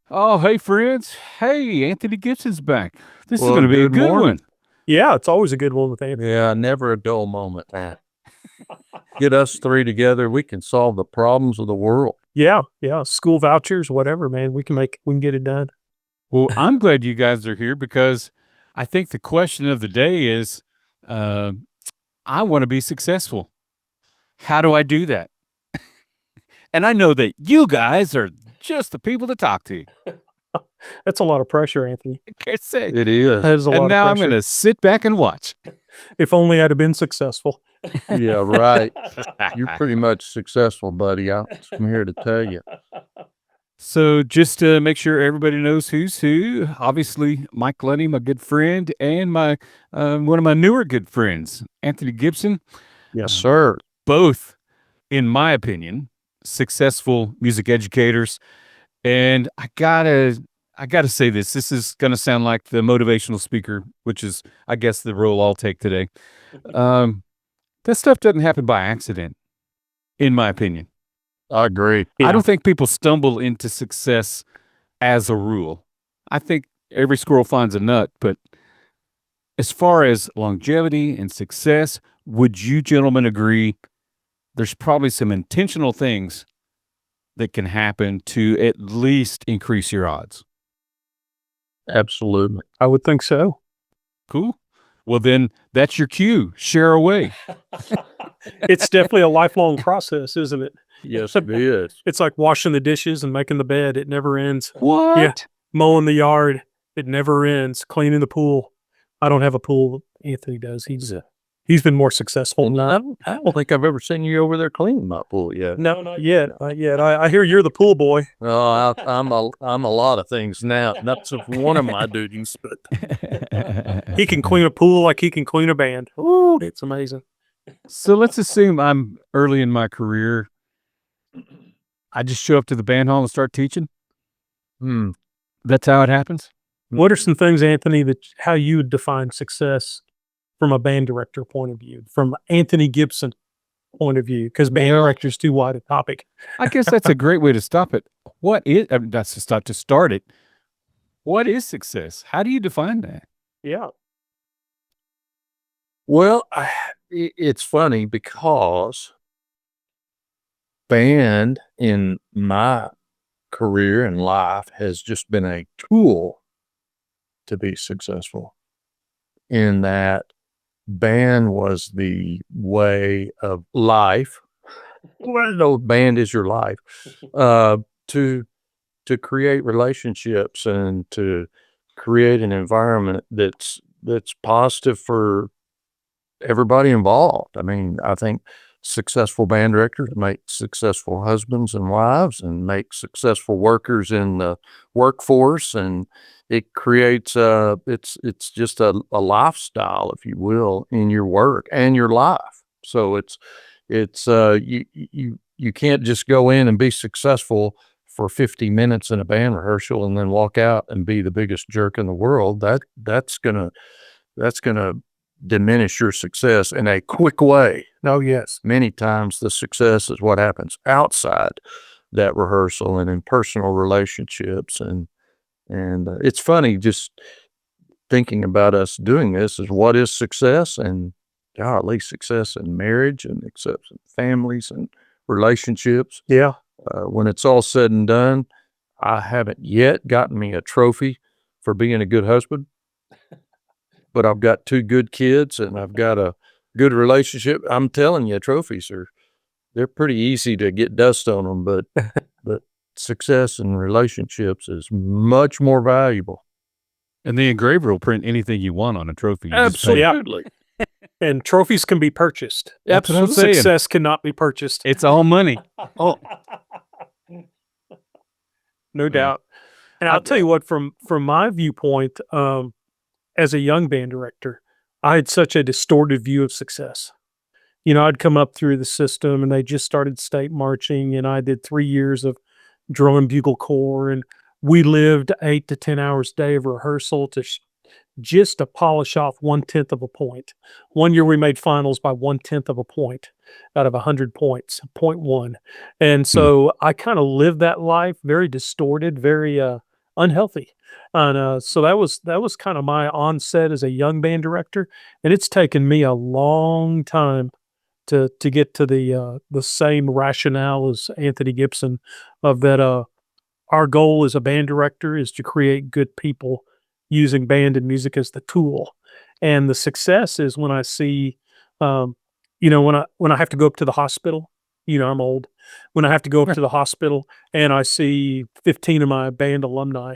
Oh, hey, friends. Hey, Anthony Gibson's back. This is Well, going to be a good good morning. one. Yeah, it's always a good one with Anthony. Yeah, never a dull moment, man. Get us three together, we can solve the problems of the world. Yeah, school vouchers, whatever, man. We can get it done. Well, I'm glad you guys are here because I think the question of the day is uh, I want to be successful. How do I do that? And I know that you guys are just the people to talk to. That's a lot of pressure, Anthony. I can't say. It is. That is a And lot of now I'm going pressure. to sit back and watch. If only I'd have been successful. Yeah, right. You're pretty much successful, buddy. I'm here to tell you. So just to make sure everybody knows who's who, obviously Mike Lunny, my good friend, and my one of my newer good friends, Anthony Gibson. Yes, sir. Both, in my opinion, successful music educators. And I gotta say this. This is gonna sound like the motivational speaker, which is, I guess, the role I'll take today. Um, that stuff doesn't happen by accident, in my opinion. I agree. I Yeah. don't think people stumble into success as a rule. I think every squirrel finds a nut, but as far as longevity and success, would you gentlemen agree there's probably some intentional things that can happen to at least increase your odds? Absolutely. I would think so. Cool. Well, then that's your cue. Share away. It's definitely a lifelong process, isn't it? Yes, it is. It's like washing the dishes and making the bed. It never ends. What? Yeah. Mowing the yard. It never ends. Cleaning the pool. I don't have a pool. Anthony does. He's been more successful. And I don't think I've ever seen you over there cleaning my pool yet. No, not yet. Not yet. I hear you're the pool boy. Oh, I'm a lot of things now. That's one of my duties, but He can clean a pool like he can clean a band. Oh, it's amazing. So let's assume I'm early in my career. I just show up to the band hall and start teaching. That's how it happens. What are some things, Anthony, how you would define success from a band director point of view, from Anthony Gibson point of view? Because band director is too wide a topic. I guess that's a great way to stop it. What is, I mean, that's to start it. What is success? How do you define that? Yeah. Well, it's funny because band in my career and life has just been a tool to be successful, in that band was the way of life. Well, no, band is your life, to create relationships and to create an environment that's positive for everybody involved. I mean, I think successful band directors make successful husbands and wives and make successful workers in the workforce, and it creates it's just a lifestyle, if you will, in your work and your life. So it's you can't just go in and be successful for 50 minutes in a band rehearsal and then walk out and be the biggest jerk in the world. That's gonna diminish your success in a quick way. Oh, yes. Many times the success is what happens outside that rehearsal and in personal relationships. And it's funny just thinking about us doing this is what is success, and golly, success in marriage and success in families and relationships. Yeah. When it's all said and done, I haven't yet gotten me a trophy for being a good husband, but I've got two good kids and I've got a good relationship. I'm telling you, trophies they're pretty easy to get dust on them, but success in relationships is much more valuable. And the engraver will print anything you want on a trophy. You just pay. Absolutely. And trophies can be purchased. That's what I'm saying. Success cannot be purchased. It's all money. Oh, no doubt. And I'll tell you what, from my viewpoint, as a young band director, I had such a distorted view of success. You know, I'd come up through the system and they just started state marching, and I did 3 years of drum and bugle corps, and we lived 8 to 10 hours a day of rehearsal just to polish off 1/10 of a point. One year we made finals by 1/10 of a point out of 100 points, 0.1. And so I kind of lived that life very distorted, very unhealthy. And so that was kind of my onset as a young band director, and it's taken me a long time to get to the same rationale as Anthony Gibson of that our goal as a band director is to create good people using band and music as the tool. And the success is when I see, when I have to go up to the hospital, I'm old. When I have to go up to the hospital and I see 15 of my band alumni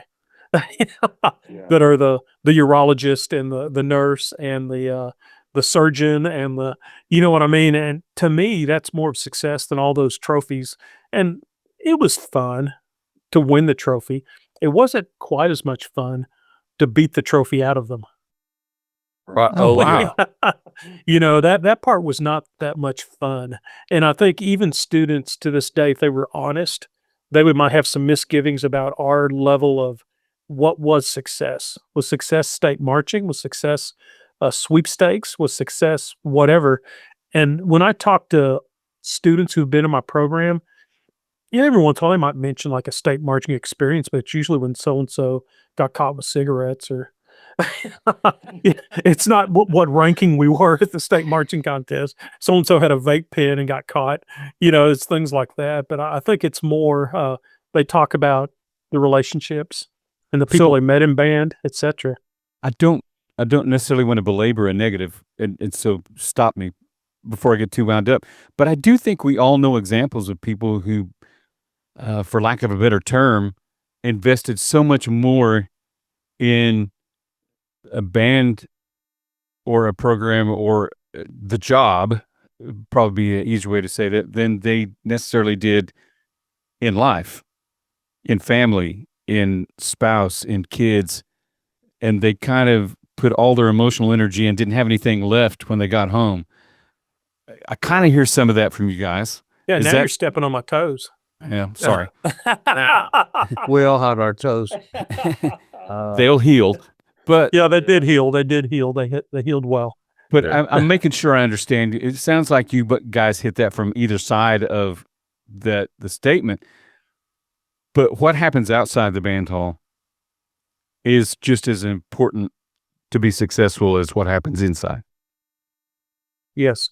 that are the urologist and the nurse and the surgeon and you know what I mean? And to me, that's more of success than all those trophies. And it was fun to win the trophy. It wasn't quite as much fun to beat the trophy out of them. Right. Oh, Oh, wow. yeah. That part was not that much fun. And I think even students to this day, if they were honest, they might have some misgivings about our level of what was success. Was success state marching? Was success sweepstakes? Was success whatever? And when I talk to students who've been in my program, every once in a while they might mention like a state marching experience, but it's usually when so and so got caught with cigarettes or it's not what ranking we were at the state marching contest. So and so had a vape pen and got caught. It's things like that. But I think it's more they talk about the relationships and the people So they met in band, etc. I don't necessarily want to belabor a negative, and so stop me before I get too wound up. But I do think we all know examples of people who, for lack of a better term, invested so much more in a band or a program or the job, probably be an easier way to say that, than they necessarily did in life, in family, in spouse, in kids. And they kind of put all their emotional energy and didn't have anything left when they got home. I kind of hear some of that from you guys. Yeah, Is now that- you're stepping on my toes. Yeah, sorry. We all had our toes. They'll heal. But Yeah, they did heal. They did heal. They healed well. But Yeah. I'm making sure I understand. It sounds like you guys hit that from either side of the statement. But what happens outside the band hall is just as important to be successful as what happens inside. Yes.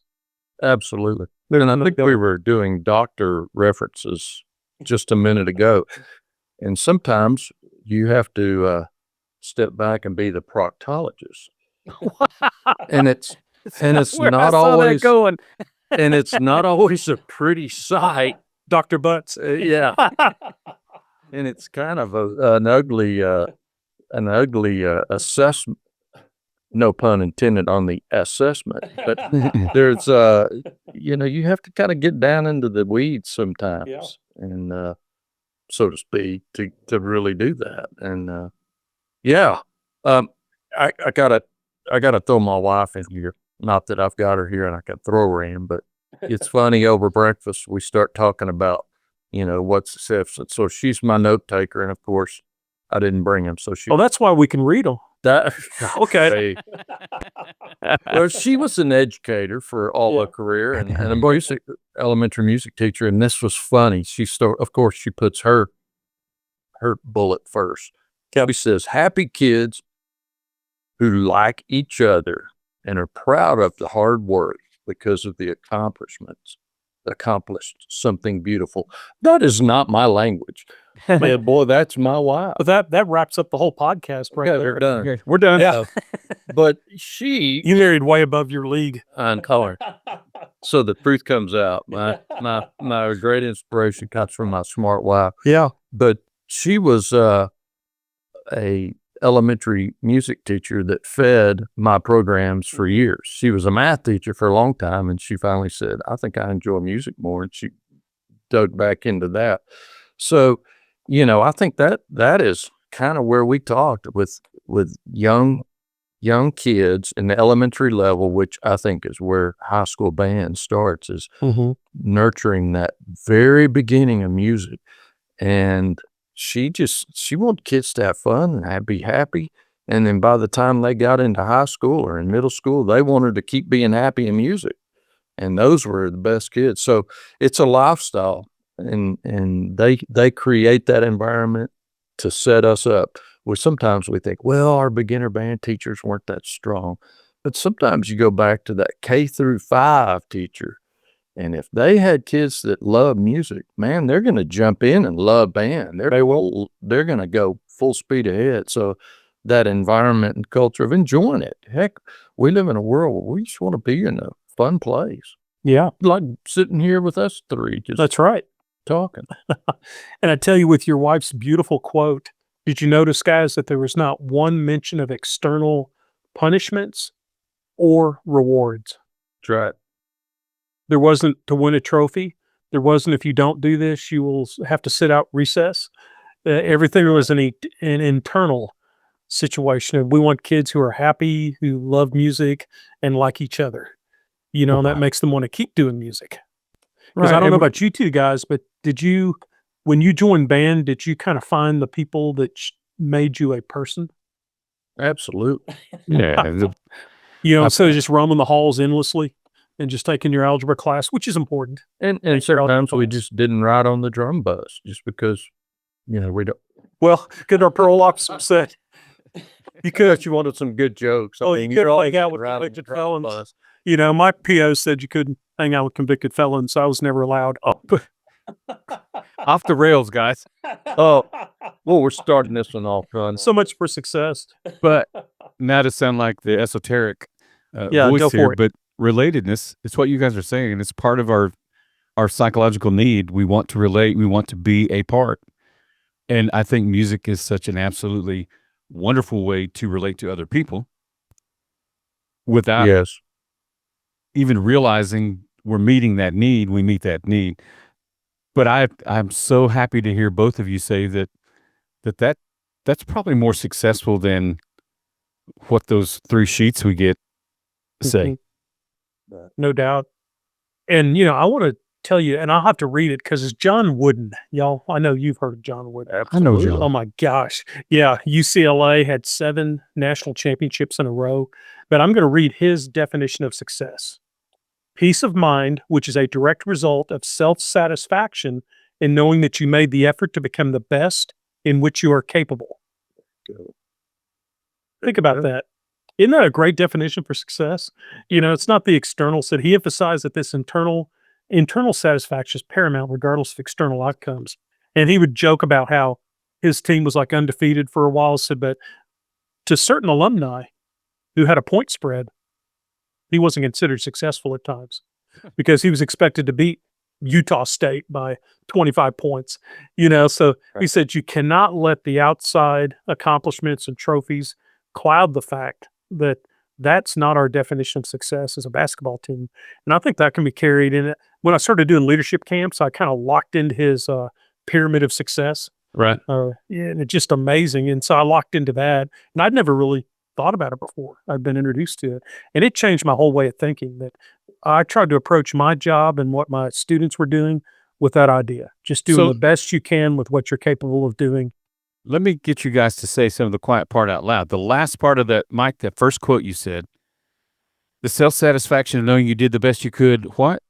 Absolutely. And I think we were doing doctor references just a minute ago. And sometimes you have to step back and be the proctologist. And it's Where I not saw that always going. and it's not always a pretty sight. Dr. Butts. Yeah. And it's kind of an ugly assessment. No pun intended on the assessment, but there's you have to kind of get down into the weeds sometimes, and so to speak, to really do that. And I gotta throw my wife in here. Not that I've got her here and I can throw her in, but it's funny, over breakfast we start talking about what's success. So she's my note taker, and of course I didn't bring him, so she Oh, that's why we can read them. that Okay. well, she was an educator for all her career and a elementary music teacher. And this was funny. Of course, she puts her bullet first. Kelly says, happy kids who like each other and are proud of the hard work because of the accomplished something beautiful. That is not my language. Man, boy, that's my wife. But that wraps up the whole podcast right Okay, there. we're done. Okay, we're done. Yeah. But she You married way above your league. on color. So the truth comes out. My great inspiration comes from my smart wife. Yeah. But she was a elementary music teacher that fed my programs for years. She was a math teacher for a long time, and she finally said, I think I enjoy music more, and she dug back into that. So, I think that is kind of where we talked with young kids in the elementary level, which I think is where high school band starts, is nurturing that very beginning of music. And she wanted kids to have fun and be happy. And then by the time they got into high school or in middle school, they wanted to keep being happy in music. And those were the best kids. So it's a lifestyle, and they create that environment. to set us up. Where sometimes we think, well, our beginner band teachers weren't that strong. But sometimes you go back to that K-5 teacher, and if they had kids that love music, man, they're going to jump in and love band. They're going to go full speed ahead. So that environment and culture of enjoying it. Heck, we live in a world where we just want to be in a fun place. Yeah. Like sitting here with us three, just That's right. talking. And I tell you, with your wife's beautiful quote, did you notice, guys, that there was not one mention of external punishments or rewards? That's right. There wasn't to win a trophy. There wasn't, if you don't do this, you will have to sit out recess. Everything was an internal situation. And we want kids who are happy, who love music and like each other. You know, and that makes them want to keep doing music. Because I don't know about you two guys, but did you, when you joined band, did you kind of find the people that made you a person? Absolutely. Yeah. You know, instead of just roaming the halls endlessly and just taking your algebra class, which is important. And sometimes we just didn't ride on the drum bus just because, you know, we don't. Well, good. Our parole officer said You could, you wanted some good jokes. Oh, you could hang out with convicted felons. You know, my PO said you couldn't hang out with convicted felons, so I was never allowed. Off the rails, guys. Oh, well, we're starting this one off, Ron. So much for success. But not to sound like the esoteric Yeah, voice go here, for it. but relatedness, it's what you guys are saying, and it's part of our psychological need. We want to relate. We want to be a part. And I think music is such an absolutely wonderful way to relate to other people without Yes. even realizing we're meeting that need. We meet that need. But I'm so happy to hear both of you say that's probably more successful than what those 3 sheets we get say. No doubt. And, you know, I want to tell you, and I'll have to read it because it's John Wooden. Y'all, I know you've heard of John Wooden. Absolutely. I know John. Oh my gosh. Yeah. UCLA had 7 national championships in a row. But I'm going to read his definition of success. Peace of mind, which is a direct result of self-satisfaction in knowing that you made the effort to become the best in which you are capable. Think about that. Isn't that a great definition for success? You know, it's not the external. So he emphasized that this internal satisfaction is paramount regardless of external outcomes. And he would joke about how his team was like undefeated for a while. Said, but to certain alumni who had a point spread, he wasn't considered successful at times because he was expected to beat Utah State by 25 points. You know, so he said you cannot let the outside accomplishments and trophies cloud the fact that that's not our definition of success as a basketball team. And I think that can be carried in it. When I started doing leadership camps, I kind of locked into his pyramid of success. Right. And it's just amazing. And so I locked into that. And I'd never really thought about it before. I'd been introduced to it. And it changed my whole way of thinking that I tried to approach my job and what my students were doing with that idea. Just doing the best you can with what you're capable of doing. Let me get you guys to say some of the quiet part out loud. The last part of that, Mike, that first quote you said, the self-satisfaction of knowing you did the best you could, what?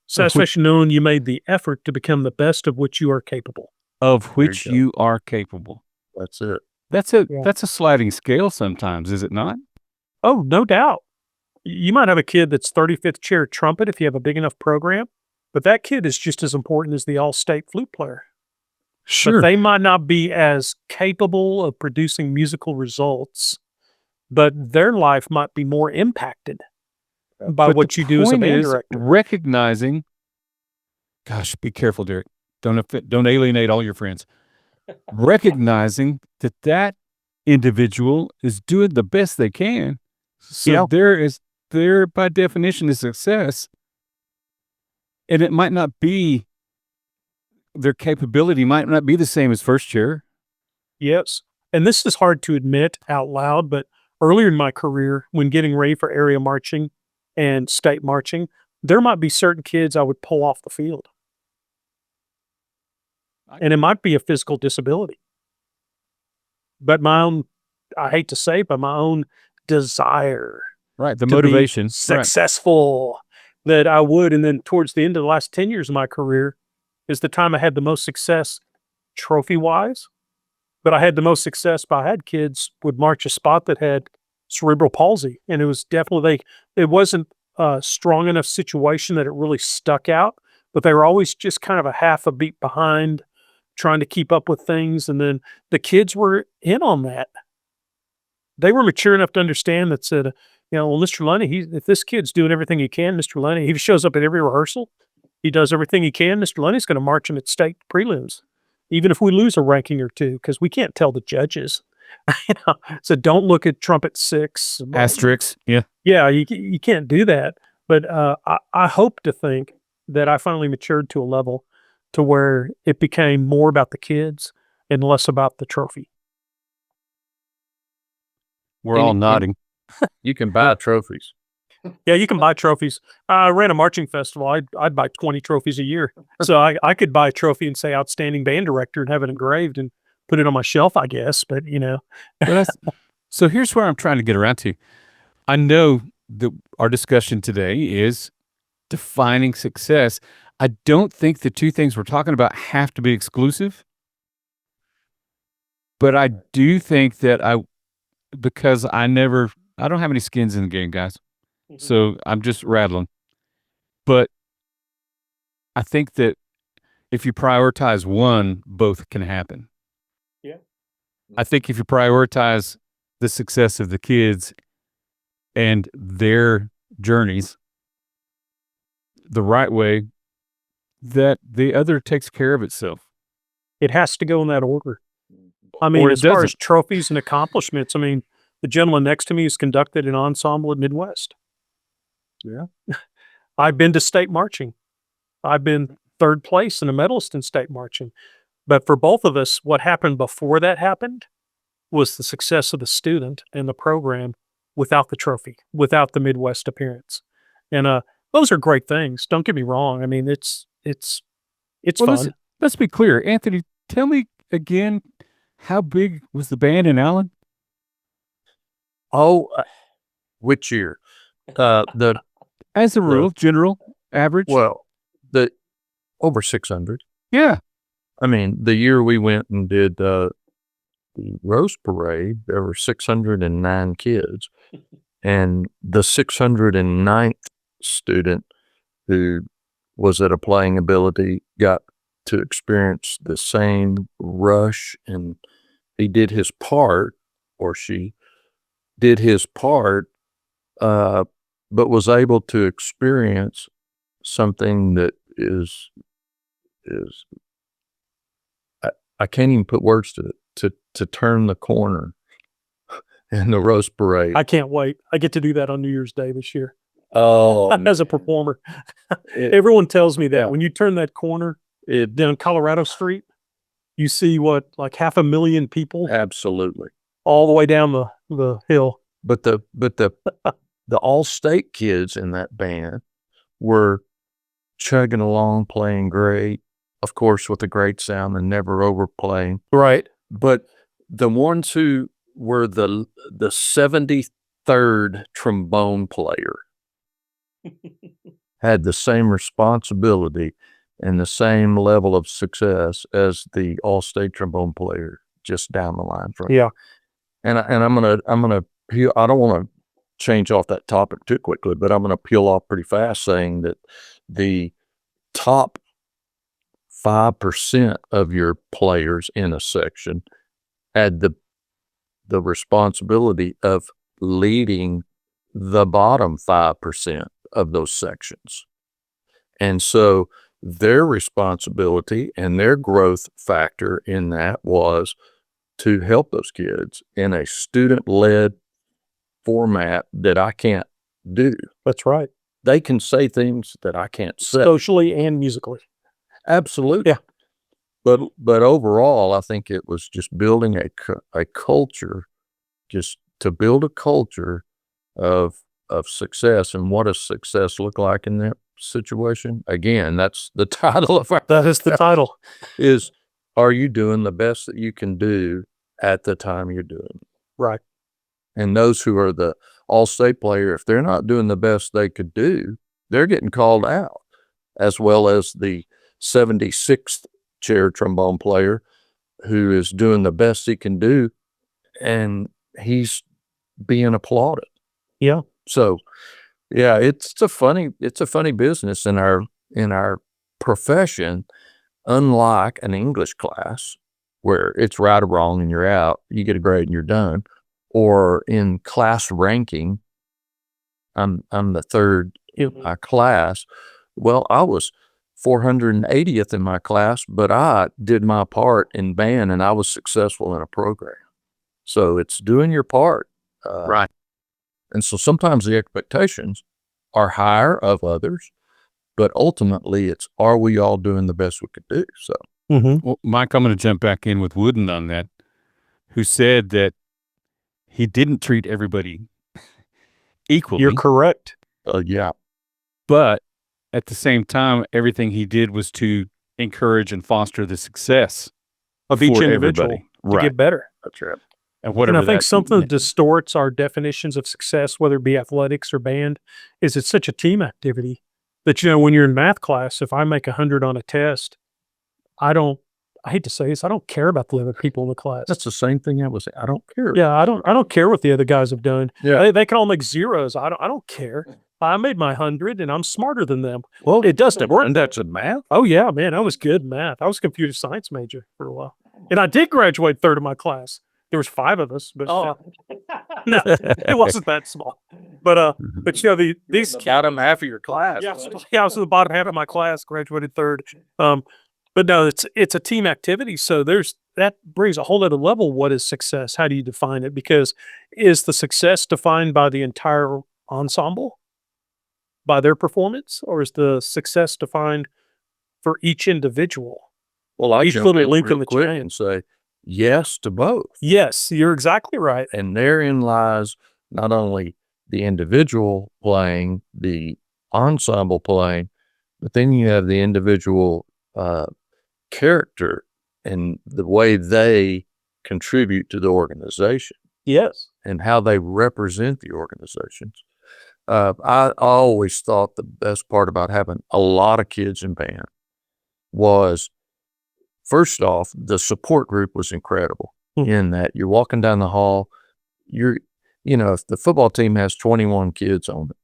Satisfaction knowing you made the effort to become the best of which you are capable. Of which you are capable. That's it. That's a sliding scale sometimes, is it not? Oh, no doubt. You might have a kid that's 35th chair trumpet if you have a big enough program, but that kid is just as important as the all-state flute player. Sure. But they might not be as capable of producing musical results, but their life might be more impacted by what you do as a band director. Recognizing, gosh, be careful, Derrick. Don't alienate all your friends. Recognizing that individual is doing the best they can. So there by definition is success. And it might not be, their capability might not be the same as first chair. Yes. And this is hard to admit out loud, but earlier in my career, when getting ready for area marching and state marching, there might be certain kids I would pull off the field. And it might be a physical disability. But my own, I hate to say, but my own desire. Right. The motivation. Successful that I would. And then towards the end of the last 10 years of my career is the time I had the most success trophy wise, but I had the most success. But I had kids would march a spot that had cerebral palsy, and it was definitely it wasn't a strong enough situation that it really stuck out, but they were always just kind of a half a beat behind, trying to keep up with things. And then the kids were in on that. They were mature enough to understand that said, well, Mr. Lunny, if this kid's doing everything he can, Mr. Lunny, he shows up at every rehearsal, he does everything he can, Mr. Lunny's going to march him at state prelims, even if we lose a ranking or two, because we can't tell the judges. So don't look at trumpet 6. Asterisks. Yeah. Yeah, you can't do that. But I hope to think that I finally matured to a level to where it became more about the kids and less about the trophy. We're all nodding. You can buy trophies. Yeah, you can buy trophies. I ran a marching festival. I'd buy 20 trophies a year. So I could buy a trophy and say outstanding band director and have it engraved and put it on my shelf, I guess. But, So here's where I'm trying to get around to. I know that our discussion today is defining success. I don't think the two things we're talking about have to be exclusive. But I do think that because I don't have any skins in the game, guys. So I'm just rattling. But I think that if you prioritize one, both can happen. Yeah. I think if you prioritize the success of the kids and their journeys the right way, that the other takes care of itself. It has to go in that order. I mean, Or it as far as doesn't. trophies and accomplishments, I mean, the gentleman next to me has conducted an ensemble at Midwest. Yeah. I've been to state marching. I've been third place and a medalist in state marching. But for both of us, what happened before that happened was the success of the student and the program without the trophy, without the Midwest appearance. And those are great things. Don't get me wrong. I mean, it's Well, fun. let's be clear. Anthony, tell me again, how big was the band in Allen? Oh, which year? As a rule, general, average? Well, the over 600. Yeah. I mean, the year we went and did the Rose Parade, there were 609 kids. And the 609th student who was at a playing ability got to experience the same rush, and he did his part, or she did his part, but was able to experience something that is I can't even put words to it, to turn the corner in the Rose Parade. I can't wait. I get to do that on New Year's Day this year. Oh, As a performer. Everyone tells me that yeah. when you turn that corner down Colorado Street, you see what, like 500,000 people absolutely. all the way down the hill. But the all-state kids in that band were chugging along, playing great, of course, with a great sound and never overplaying. Right. But the ones who were the 73rd trombone player had the same responsibility and the same level of success as the all-state trombone player just down the line from. Yeah. And I'm gonna peel. I don't want to change off that topic too quickly, but I'm gonna peel off pretty fast, saying that the top 5% of your players in a section had the responsibility of leading the bottom 5% of those sections. And so their responsibility and their growth factor in that was to help those kids in a student-led format that I can't do. That's right. They can say things that I can't say. Socially and musically. Absolutely. Yeah. But overall, I think it was just building a culture, just to build a culture of success. And what does success look like in that situation? Again, that's the title of our. That is the title. Is, are you doing the best that you can do at the time you're doing it? Right. And those who are the all-state player, if they're not doing the best they could do, they're getting called out, as well as the 76th chair trombone player who is doing the best he can do, and he's being applauded. Yeah. So yeah, it's a funny business in our profession, unlike an English class where it's right or wrong and you're out, you get a grade and you're done, or in class ranking, I'm the third in my class. Well, I was 480th in my class, but I did my part in band and I was successful in a program. So it's doing your part. Right. And so sometimes the expectations are higher of others, but ultimately it's, are we all doing the best we could do? So, Well, Mike, I'm going to jump back in with Wooden on that, who said that he didn't treat everybody equally. You're correct. yeah, But at the same time, everything he did was to encourage and foster the success Of each for individual everybody. to Right. get better. that's right. And whatever And I think that something that meant. distorts our definitions of success, whether it be athletics or band, is it's such a team activity that, when you're in math class, if I make 100 on a test, I hate to say this, I don't care about the other people in the class. That's the same thing I was saying. I don't care. Yeah, I don't care what the other guys have done. Yeah. They can all make zeros. I don't care. I made my 100 and I'm smarter than them. Well, It doesn't work. and that's in math. Oh yeah, man, I was good in math. I was a computer science major for a while, and I did graduate third of my class. There was 5 of us, but no, it wasn't that small. But these Count them half of your class. yeah, I was in the bottom half of my class, graduated third. But no, it's a team activity. So that brings a whole other level. What is success? How do you define it? Because is the success defined by the entire ensemble, by their performance, or is the success defined for each individual? Well, I Each jump little in link in real the quick chain. and say yes to both. Yes, you're exactly right. And therein lies not only the individual playing, the ensemble playing, but then you have the individual character and the way they contribute to the organization Yes. and how they represent the organizations. I always thought the best part about having a lot of kids in band was, first off, the support group was incredible in that you're walking down the hall, if the football team has 21 kids on it,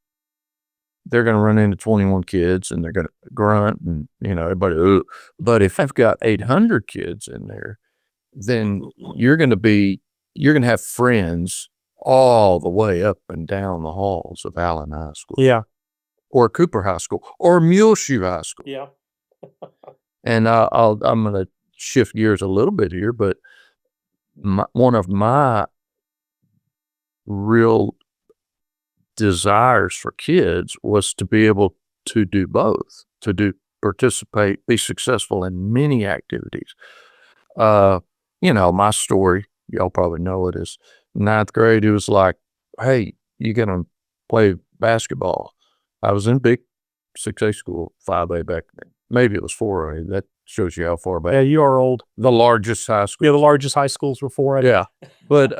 they're going to run into 21 kids and they're going to grunt and, everybody, ugh. But if I've got 800 kids in there, then you're going to have friends all the way up and down the halls of Allen High School. Yeah. Or Cooper High School or Muleshoe High School. Yeah. And I'm going to shift gears a little bit here, but one of my real desires for kids was to be able to do both, participate, be successful in many activities. My story, y'all probably know it, is 9th grade. It was like, hey, you gonna play basketball? I was in big 6A school, 5A back then. Maybe it was 4A. That shows you how far back. Yeah, you are old. The largest high school. Yeah, the largest high schools were 4A. Yeah. But,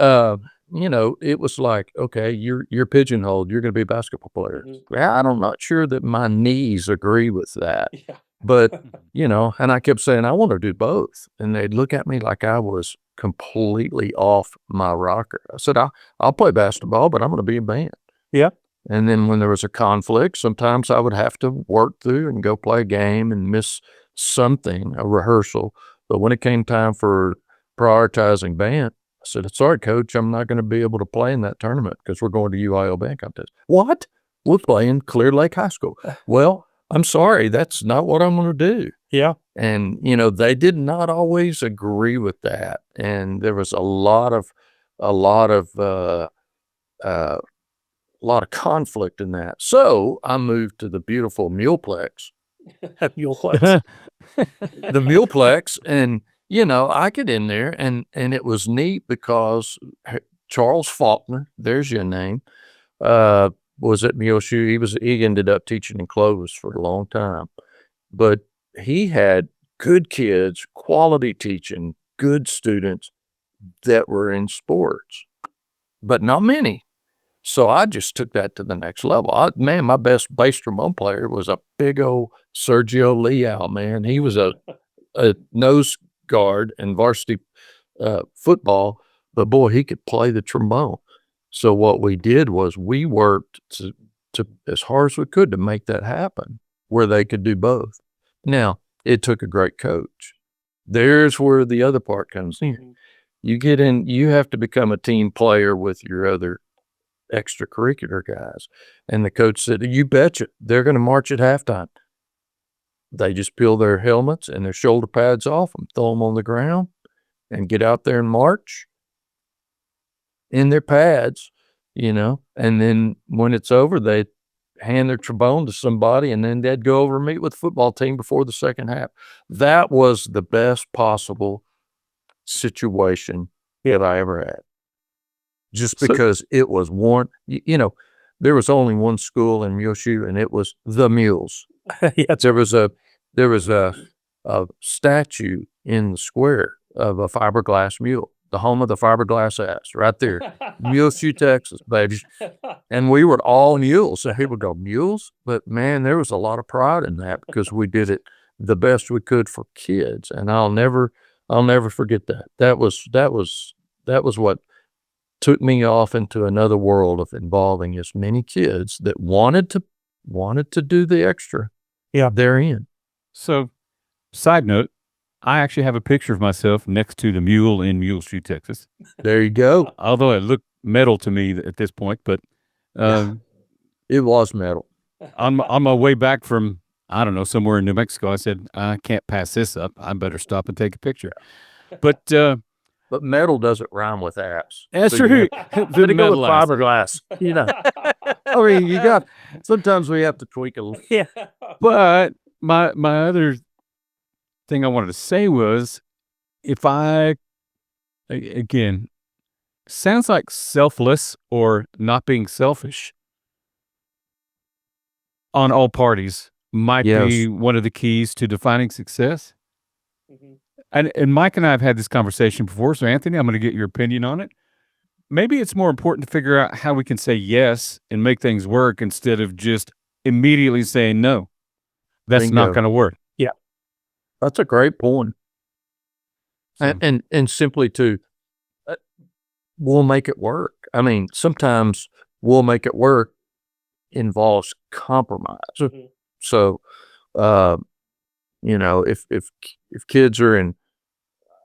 it was like, okay, you're pigeonholed. You're going to be a basketball player. Yeah, I'm not sure that my knees agree with that. Yeah. But, and I kept saying, I want to do both. And they'd look at me like I was completely off my rocker. I said, I'll play basketball, but I'm going to be in band. Yeah. And then when there was a conflict, sometimes I would have to work through and go play a game and miss something, a rehearsal. But when it came time for prioritizing band, I said, sorry, coach, I'm not going to be able to play in that tournament because we're going to UIL band contest. What? We're playing Clear Lake High School. Well, I'm sorry, that's not what I'm going to do. Yeah. And, they did not always agree with that. And there was a lot of conflict in that. So I moved to the beautiful Muleplex. Muleplex. The Muleplex, and I get in there, and it was neat because Charles Faulkner, there's your name, was at Muleshoe. He ended up teaching in Clovis for a long time, but he had good kids, quality teaching, good students that were in sports, but not many. So I just took that to the next level. My best bass trombone player was a big old Sergio Leal, man. He was a nose guard and varsity football, but boy, he could play the trombone. So what we did was we worked to as hard as we could to make that happen, where they could do both. Now, it took a great coach. There's where the other part comes in. You get in, you have to become a team player with your other extracurricular guys. And the coach said, you betcha, they're going to march at halftime. They just peel their helmets and their shoulder pads off and throw them on the ground and get out there and march in their pads, and then when it's over, they hand their trombone to somebody, and then they'd go over and meet with the football team before the second half. That was the best possible situation that I ever had. Just because it was one, there was only one school in Muleshoe, and it was the Mules. Yes. There was a statue in the square of a fiberglass mule, the home of the fiberglass ass, right there, Muleshoe, Texas, baby. And we were all mules. So people go, mules? But man, there was a lot of pride in that because we did it the best we could for kids. And I'll never forget that. That was what took me off into another world of involving as many kids that wanted to do the extra. Yeah. Therein. So, side note, I actually have a picture of myself next to the mule in Muleshoe, Texas. There you go. Although it looked metal to me at this point, but it was metal. on my way back from, I don't know, somewhere in New Mexico, I said, I can't pass this up. I better stop and take a picture. But metal doesn't rhyme with ass. That's So true. The metal with fiberglass. I mean, sometimes we have to tweak a little. Yeah. But my other thing I wanted to say was, if again, sounds like selfless or not being selfish on all parties might be one of the keys to defining success. And Mike and I have had this conversation before. So Anthony, I'm going to get your opinion on it. Maybe it's more important to figure out how we can say yes and make things work instead of just immediately saying no. That's Bingo. not going to work. Yeah. That's a great point. So- And simply we'll make it work. I mean, sometimes we'll make it work involves compromise. So, if kids are in,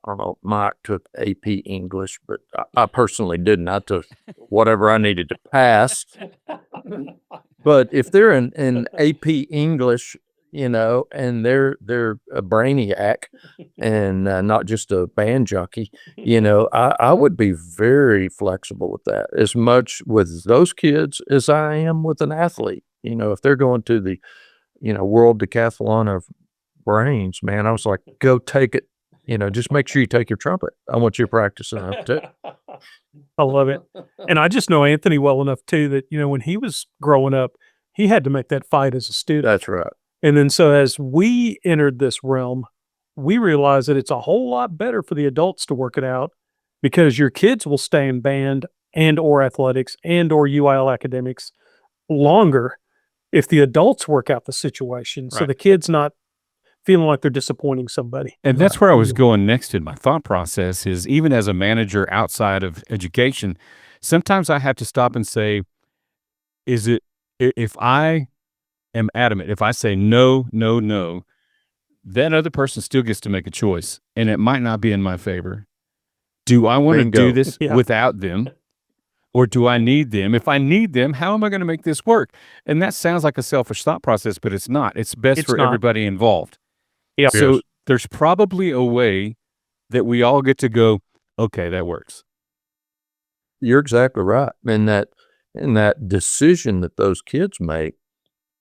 I don't know, Mike took AP English, but I personally didn't. I took whatever I needed to pass. But if they're in AP English, and they're a brainiac and not just a band junkie, I would be very flexible with that, as much with those kids as I am with an athlete. If they're going to the, World Decathlon of Brains, man, I was like, go take it. Just make sure you take your trumpet. I want you practicing up too. I love it. And I just know Anthony well enough too that, when he was growing up, he had to make that fight as a student. That's right. And then so as we entered this realm, we realized that it's a whole lot better for the adults to work it out because your kids will stay in band and or athletics and or UIL academics longer if the adults work out the situation. So Right. the kid's not feeling like they're disappointing somebody. And that's where I was going next in my thought process is, even as a manager outside of education, sometimes I have to stop and say, if I am adamant, if I say no, no, no, that other person still gets to make a choice, and it might not be in my favor. Do I want to Bingo. do this Yeah. without them, or do I need them? If I need them, how am I going to make this work? And that sounds like a selfish thought process, but it's not. It's best It's for not. everybody involved. Yeah. So Yes. there's probably a way that we all get to go, okay, that works. You're exactly right. And that decision that those kids make,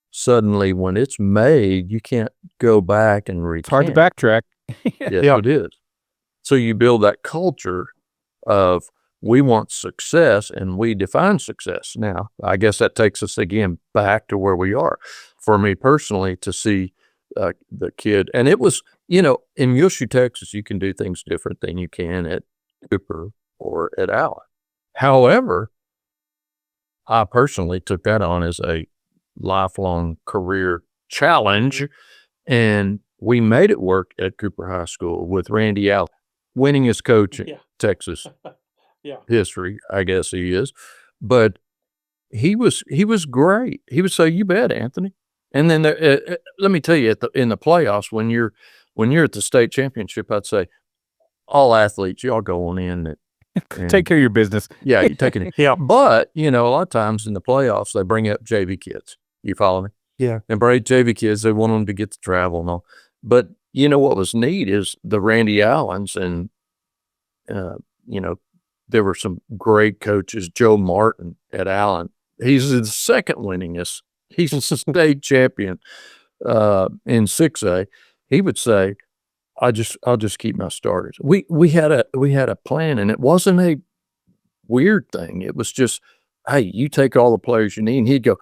suddenly when it's made, you can't go back and recant. It's hard to backtrack. Yes, Yeah. it is. So you build that culture of we want success and we define success. Now, I guess that takes us again back to where we are. For me personally, to see the kid, and it was, in Muleshoe, Texas, you can do things different than you can at Cooper or at Allen. However, I personally took that on as a lifelong career challenge, and we made it work at Cooper High School with Randy Allen, winningest coach in Texas history, I guess he is. But he was great. He would say, "You bet, Anthony." And then let me tell you, in the playoffs, when you're at the state championship, I'd say, all athletes, y'all go on in and Take care of your business. yeah, you take it. Yeah. But a lot of times in the playoffs, they bring up JV kids. You follow me? Yeah. And bring JV kids, they want them to get to travel and all. But what was neat is the Randy Allens, and there were some great coaches. Joe Martin at Allen, he's the second winningest. He's a state champion in 6A. He would say, I'll just keep my starters. We had a plan, and it wasn't a weird thing. It was just, hey, you take all the players you need. And he'd go,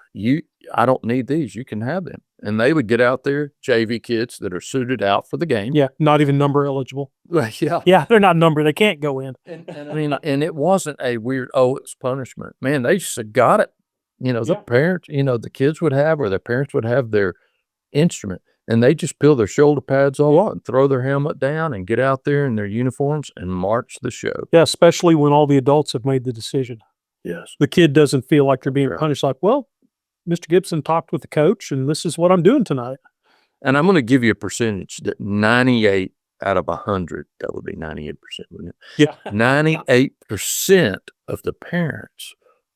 I don't need these. You can have them. And they would get out there, JV kids that are suited out for the game. Yeah, not even number eligible. Yeah. Yeah, they're not number. They can't go in. And it wasn't a weird, it's punishment. Man, they just got it. The parents, the kids would have, or their parents would have their instrument, and they just peel their shoulder pads all out and throw their helmet down and get out there in their uniforms and march the show. Yeah, especially when all the adults have made the decision. Yes. The kid doesn't feel like they're being punished. Like, well, Mr. Gibson talked with the coach, and this is what I'm doing tonight. And I'm going to give you a percentage that 98 out of 100, that would be 98%, wouldn't it? Yeah. 98% of the parents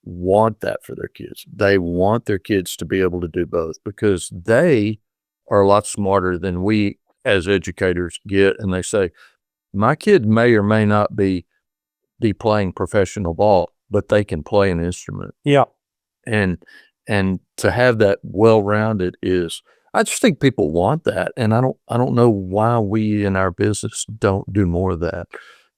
want that for their kids. They want their kids to be able to do both, because they are a lot smarter than we as educators get. And they say, my kid may or may not be playing professional ball, but they can play an instrument. Yeah. And to have that well-rounded I just think people want that. And I don't know why we in our business don't do more of that.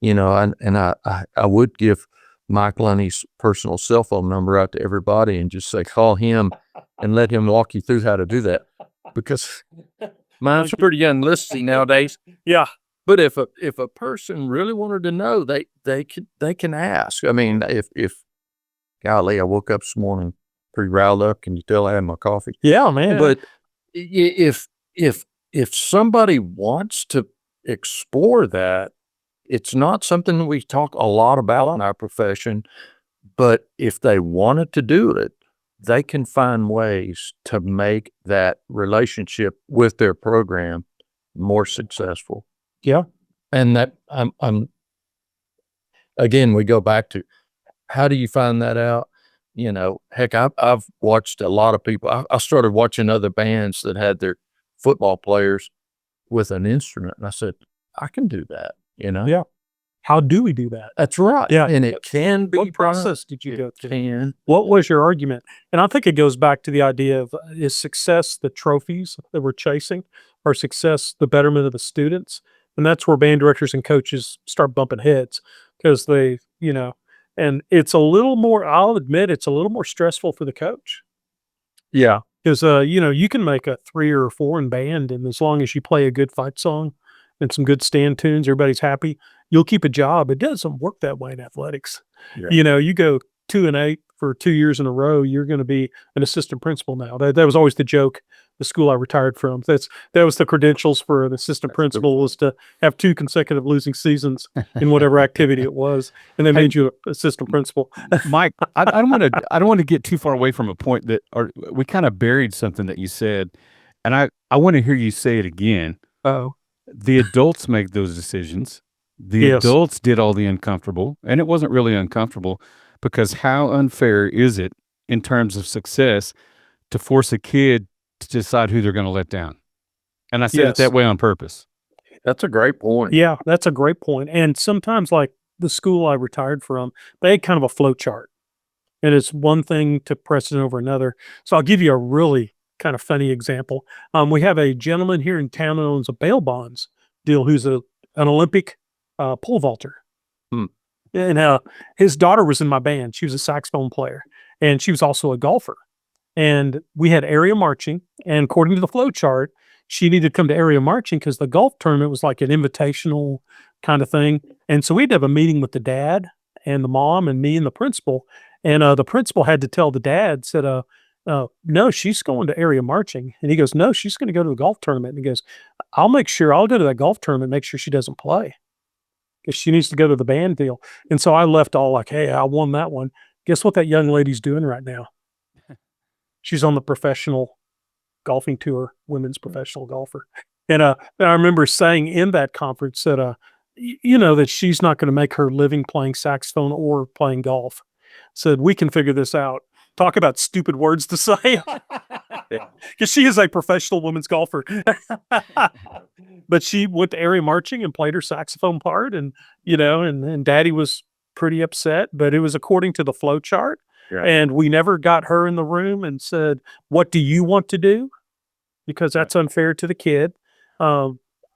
I would give Mike Lunny's personal cell phone number out to everybody and just say, call him and let him walk you through how to do that, because mine's pretty unlisted nowadays. Yeah. But if a person really wanted to know, they can ask. I mean, if golly, I woke up this morning pretty riled up. Can you tell I had my coffee? Yeah, man. But if somebody wants to explore that, it's not something we talk a lot about in our profession, but if they wanted to do it, they can find ways to make that relationship with their program more successful. Yeah. And that again, we go back to, how do you find that out? Heck, I've watched a lot of people. I started watching other bands that had their football players with an instrument, and I said, I can do that. Yeah. How do we do that? That's right. Yeah. And it can be. What process did you go through? Can. What was your argument? And I think it goes back to the idea of, is success the trophies that we're chasing, or success the betterment of the students? And that's where band directors and coaches start bumping heads, because they, and it's a little more, I'll admit, it's a little more stressful for the coach. Yeah. Because, you can make a 3 or a 4 in band, and as long as you play a good fight song and some good stand tunes, everybody's happy, you'll keep a job. It doesn't work that way in athletics. Yeah. You go 2 and 8 for 2 years in a row, you're going to be an assistant principal now. That was always the joke. The school I retired from, that was the credentials for an assistant principal, was to have 2 consecutive losing seasons in whatever activity it was, and they made you an assistant principal. Mike, I don't want to get too far away from a point that, or we kind of buried something that you said, and I want to hear you say it again. Oh, the adults make those decisions. The adults did all the uncomfortable, and it wasn't really uncomfortable, because how unfair is it in terms of success to force a kid to decide who they're going to let down? And I said it that way on purpose. That's a great point. Yeah, that's a great point. And sometimes, like the school I retired from, they had kind of a flow chart, and it's one thing to precedent over another. So I'll give you a really kind of funny example. We have a gentleman here in town that owns a bail bonds deal, who's an Olympic pole vaulter. And his daughter was in my band. She was a saxophone player, and she was also a golfer. And we had area marching, and according to the flow chart, she needed to come to area marching because the golf tournament was like an invitational kind of thing. And so we'd have a meeting with the dad and the mom and me and the principal. And the principal had to tell the dad, said, no, she's going to area marching. And he goes, no, she's going to go to the golf tournament. And he goes, I'll make sure I'll go to that golf tournament, make sure she doesn't play because she needs to go to the band deal. And so I left all like, hey, I won that one. Guess what that young lady's doing right now? She's on the professional golfing tour, women's professional golfer. And I remember saying in that conference that, that she's not going to make her living playing saxophone or playing golf. Said, we can figure this out. Talk about stupid words to say. Because she is a professional women's golfer. But she went to area marching and played her saxophone part. And, and daddy was pretty upset, but it was according to the flow chart. Right. And we never got her in the room and said, what do you want to do? Because that's unfair to the kid. I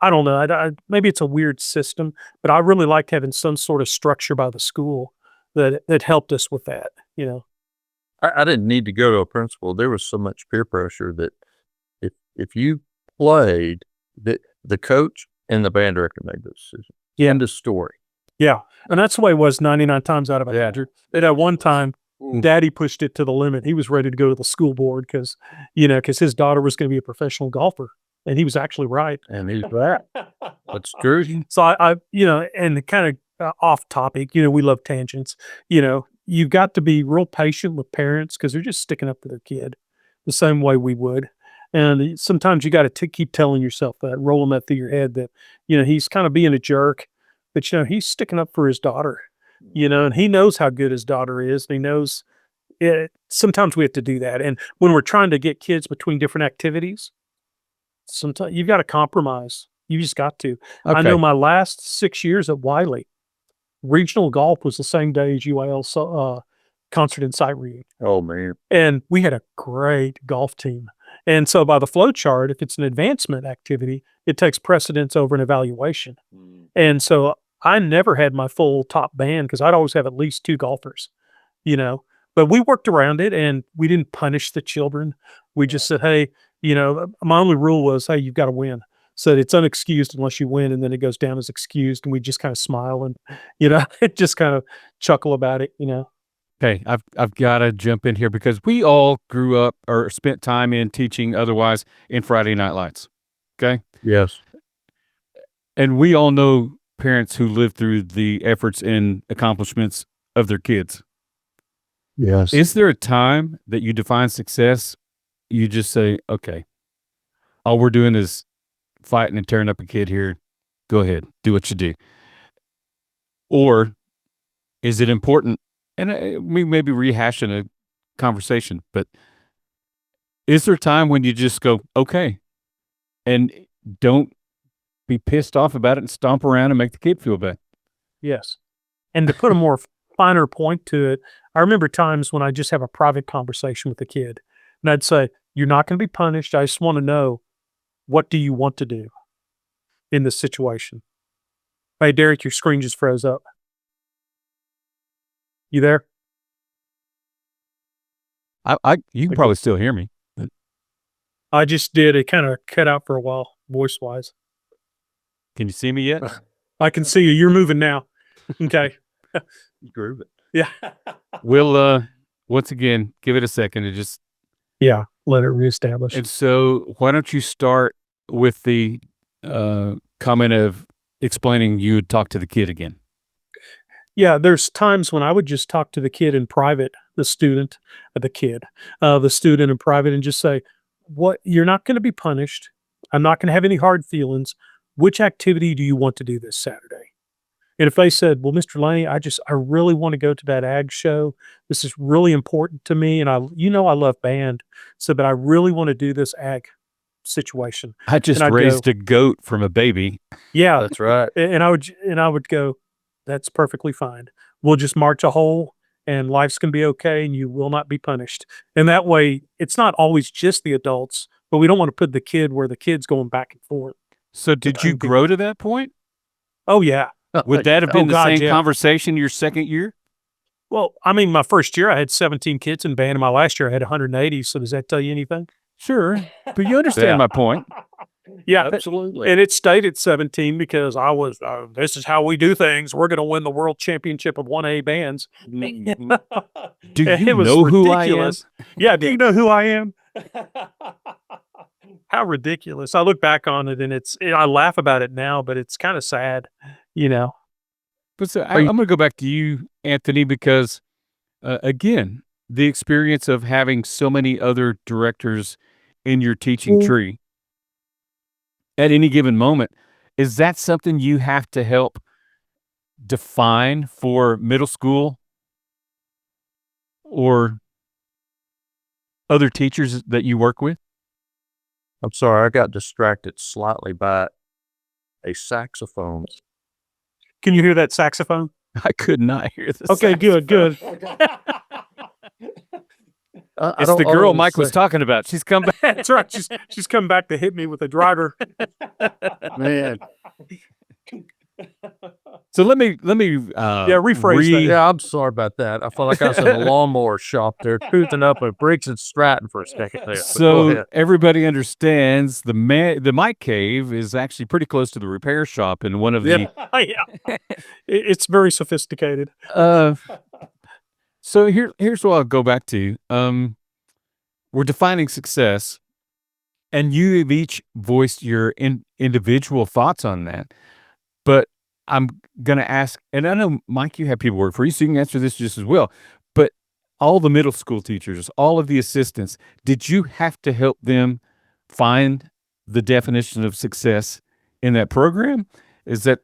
don't know. Maybe it's a weird system, but I really liked having some sort of structure by the school that helped us with that, I didn't need to go to a principal. There was so much peer pressure that if you played, the coach and the band director made the decision. Yeah. End of story. Yeah. And that's the way it was 99 times out of 100. And at one time, daddy pushed it to the limit. He was ready to go to the school board because his daughter was going to be a professional golfer. And he was actually right. And he's right. That's true. So I and kind of off topic, we love tangents. You've got to be real patient with parents because they're just sticking up for their kid the same way we would. And sometimes you got to keep telling yourself that, rolling that through your head that, he's kind of being a jerk, but, he's sticking up for his daughter, and he knows how good his daughter is. And he knows it. Sometimes we have to do that. And when we're trying to get kids between different activities, sometimes you've got to compromise. You just got to. Okay. I know my last 6 years at Wiley, regional golf was the same day as UIL concert and sight reading. Oh, man. And we had a great golf team. And so by the flow chart, if it's an advancement activity, it takes precedence over an evaluation. And so I never had my full top band because I'd always have at least 2 golfers, but we worked around it and we didn't punish the children. We just said, hey, my only rule was, hey, you've got to win. So it's unexcused unless you win. And then it goes down as excused. And we just kind of smile and, just kind of chuckle about it, Okay, I've got to jump in here because we all grew up or spent time in teaching otherwise in Friday Night Lights. Okay? Yes. And we all know parents who live through the efforts and accomplishments of their kids. Yes. Is there a time that you define success? You just say, okay, all we're doing is fighting and tearing up a kid here. Go ahead, do what you do. Or is it important? And we may be rehashing a conversation, but is there a time when you just go, okay, and don't be pissed off about it and stomp around and make the kid feel bad? Yes. And to put a more finer point to it, I remember times when I just have a private conversation with the kid and I'd say, you're not going to be punished. I just want to know, what do you want to do in this situation? Hey, Derrick, your screen just froze up. You there? You can probably still hear me. I just did. It kind of cut out for a while, voice-wise. Can you see me yet? I can see you. You're moving now. Okay. Groove it. Yeah. We'll once again give it a second and just let it reestablish. And so why don't you start with the comment of explaining you would talk to the kid again? Yeah, there's times when I would just talk to the kid in private, the student in private, and just say, what, you're not going to be punished. I'm not going to have any hard feelings. Which activity do you want to do this Saturday? And if they said, well, Mr. Laney, I really want to go to that ag show. This is really important to me. And I love band. So, but I really want to do this ag situation. I just raised a goat from a baby. Yeah, That's right. And I would go, that's perfectly fine. We'll just march a hole and life's going to be okay and you will not be punished. And that way, it's not always just the adults, but we don't want to put the kid where the kid's going back and forth. So did you grow to that point? Oh, yeah. Would that have been the same yeah. conversation your second year? Well, I mean, my first year I had 17 kids in band, and my last year I had 180. So does that tell you anything? Sure, but you understand my point. Yeah, Absolutely. and it stayed at 17 because I was, this is how we do things. We're going to win the world championship of 1A bands. Do It you was know who I am? ridiculous. Yeah, do you know who I am? how ridiculous. I look back on it and I laugh about it now, but it's kind of sad, you know. But so I'm going to go back to you, Anthony, because again, the experience of having so many other directors in your teaching tree at any given moment, is that something you have to help define for middle school or other teachers that you work with? I'm sorry, I got distracted slightly by a saxophone. Can you hear that saxophone? I could not hear this. Okay, good. It's the girl Mike was talking about. She's come back. That's right. She's come back to hit me with a driver. Man. So let me rephrase that. Yeah, I'm sorry about that. I felt like I was in a lawnmower shop there, toothing up a Briggs and Stratton for a second there. So everybody understands the Mike Cave is actually pretty close to the repair shop, and one of the it's very sophisticated. So here's what I'll go back to. We're defining success, and you have each voiced your individual thoughts on that. But I'm going to ask, and I know, Mike, you have people work for you, so you can answer this just as well. But all the middle school teachers, all of the assistants, did you have to help them find the definition of success in that program? Is that?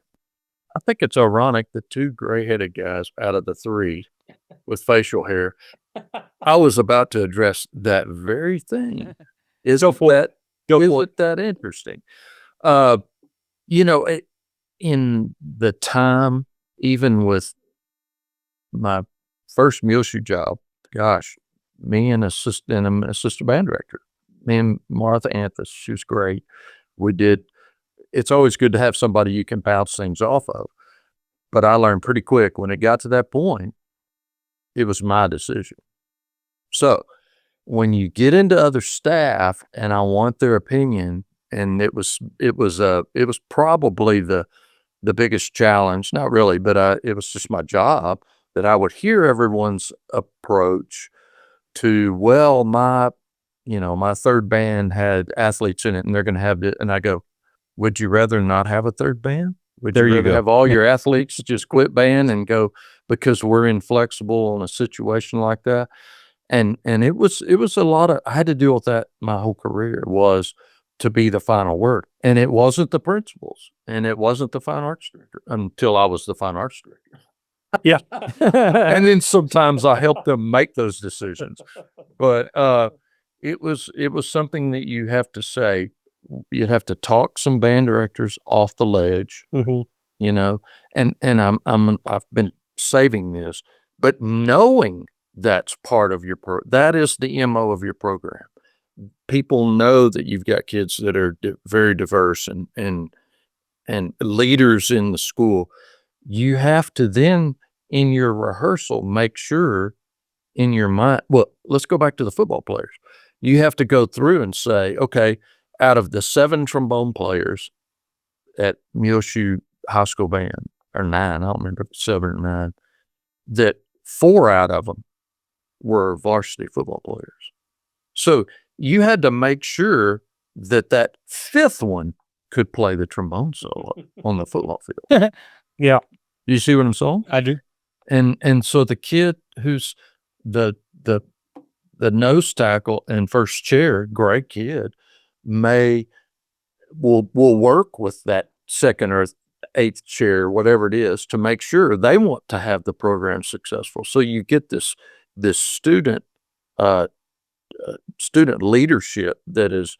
I think it's ironic the two gray-headed guys out of the three with facial hair, I was about to address that very thing. Is it that interesting? You know, in the time, even with my first Muleshoe job, gosh, me and an assistant band director, me and Martha Anthus, she was great. It's always good to have somebody you can bounce things off of. But I learned pretty quick when it got to that point, it was my decision. So when you get into other staff and I want their opinion, and it was probably the biggest challenge, not really, but it was just my job, that I would hear everyone's approach to, well, my third band had athletes in it and they're going to have it. And I go, would you rather not have a third band? Would you rather have all your athletes just quit band and go because we're inflexible in a situation like that? And it was a lot of, I had to deal with that my whole career, was to be the final word. And it wasn't the principals and it wasn't the fine arts director until I was the fine arts director. Yeah. And then sometimes I helped them make those decisions. But it was something that you have to say. You'd have to talk some band directors off the ledge, you know, and I've been saving this, but knowing that's part of that is the MO of your program. People know that you've got kids that are very diverse and leaders in the school. You have to then, in your rehearsal, make sure in your mind, well, let's go back to the football players. You have to go through and say, okay, out of the 7 trombone players at Muleshoe High School Band, or 9, I don't remember, 7 or 9, that 4 out of them were varsity football players. So you had to make sure that 5th one could play the trombone solo on the football field. Yeah. You see what I'm saying? I do. And so the kid who's the nose tackle and first chair, great kid, will work with that 2nd or 8th chair, whatever it is, to make sure they want to have the program successful. So you get this student leadership that is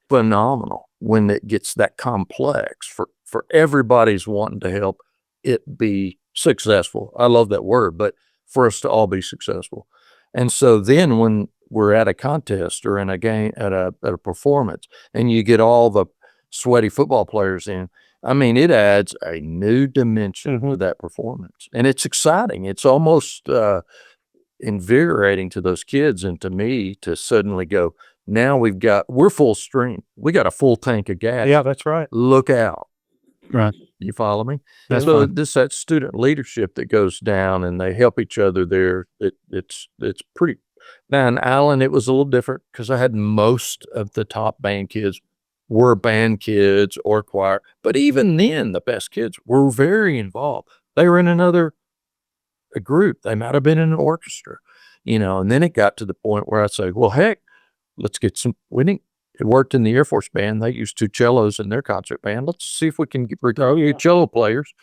phenomenal when it gets that complex for everybody's wanting to help it be successful. I love that word, but for us to all be successful. And so then when we're at a contest or in a game, at a performance, and you get all the sweaty football players in, I mean, it adds a new dimension to that performance. And it's exciting. It's almost invigorating to those kids and to me to suddenly go, now we're full strength. We got a full tank of gas. Yeah, that's right. Look out. Right. You follow me? That's so fine. that student leadership that goes down and they help each other there. It's pretty, Now in Allen, it was a little different because I had most of the top band kids were band kids or choir. But even then, the best kids were very involved. They were in a group. They might have been in an orchestra, and then it got to the point where I say, well, heck, let's get some winning. It worked in the Air Force band. They used 2 cellos in their concert band. Let's see if we can get cello players.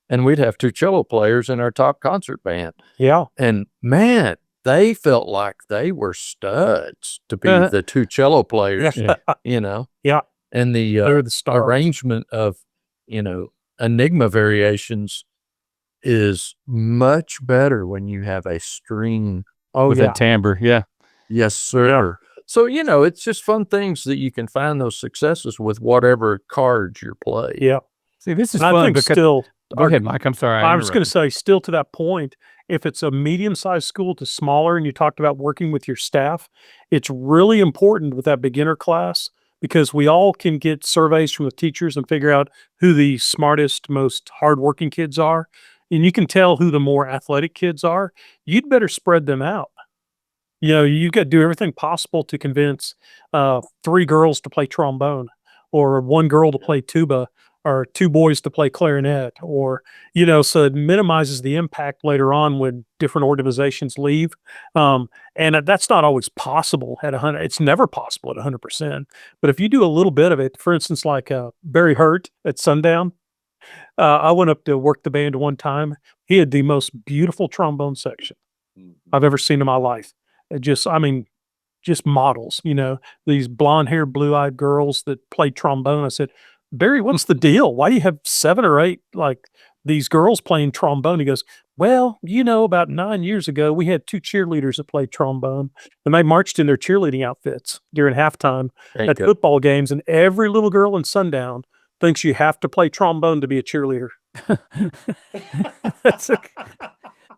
And we'd have 2 cello players in our top concert band. Yeah. And man, they felt like they were studs to be the 2 cello players, Yeah. Yeah. And the They're the stars. arrangement of, enigma variations is much better when you have a string. Oh, with yeah. that timbre. Yeah. Yes, sir. So, it's just fun things that you can find those successes with whatever cards you're playing. Yeah. See, this is And fun. I think because, still, go ahead, Mike. I'm sorry. I was going to say, still to that point, if it's a medium-sized school to smaller, and you talked about working with your staff, it's really important with that beginner class because we all can get surveys from the teachers and figure out who the smartest, most hardworking kids are. And you can tell who the more athletic kids are. You'd better spread them out. You've got to do everything possible to convince 3 girls to play trombone or 1 girl to play tuba or 2 boys to play clarinet or, so it minimizes the impact later on when different organizations leave. And that's not always possible at 100. It's never possible at 100%. But if you do a little bit of it, for instance, like Barry Hurt at Sundown, I went up to work the band one time. He had the most beautiful trombone section I've ever seen in my life. Just models, these blonde haired, blue eyed girls that play trombone. I said, Barry, what's the deal? Why do you have 7 or 8 like these girls playing trombone? He goes, well, about 9 years ago, we had 2 cheerleaders that played trombone and they marched in their cheerleading outfits during halftime at football games. And every little girl in Sundown thinks you have to play trombone to be a cheerleader.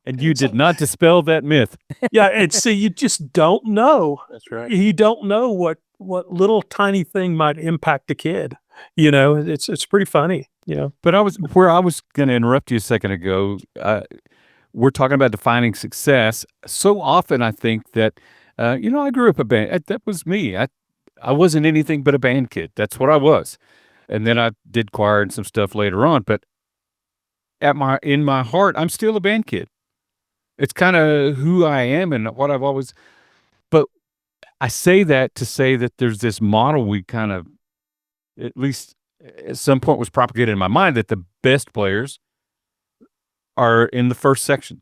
And you did not dispel that myth. Yeah, and see, you just don't know. That's right. You don't know what little tiny thing might impact a kid. It's pretty funny. But I was going to interrupt you a second ago. We're talking about defining success. So often, I think that I grew up a band. That was me. I wasn't anything but a band kid. That's what I was. And then I did choir and some stuff later on. But in my heart, I'm still a band kid. It's kind of who I am and what I've always, but I say that to say that there's this model we kind of, at least at some point was propagated in my mind that the best players are in the first section.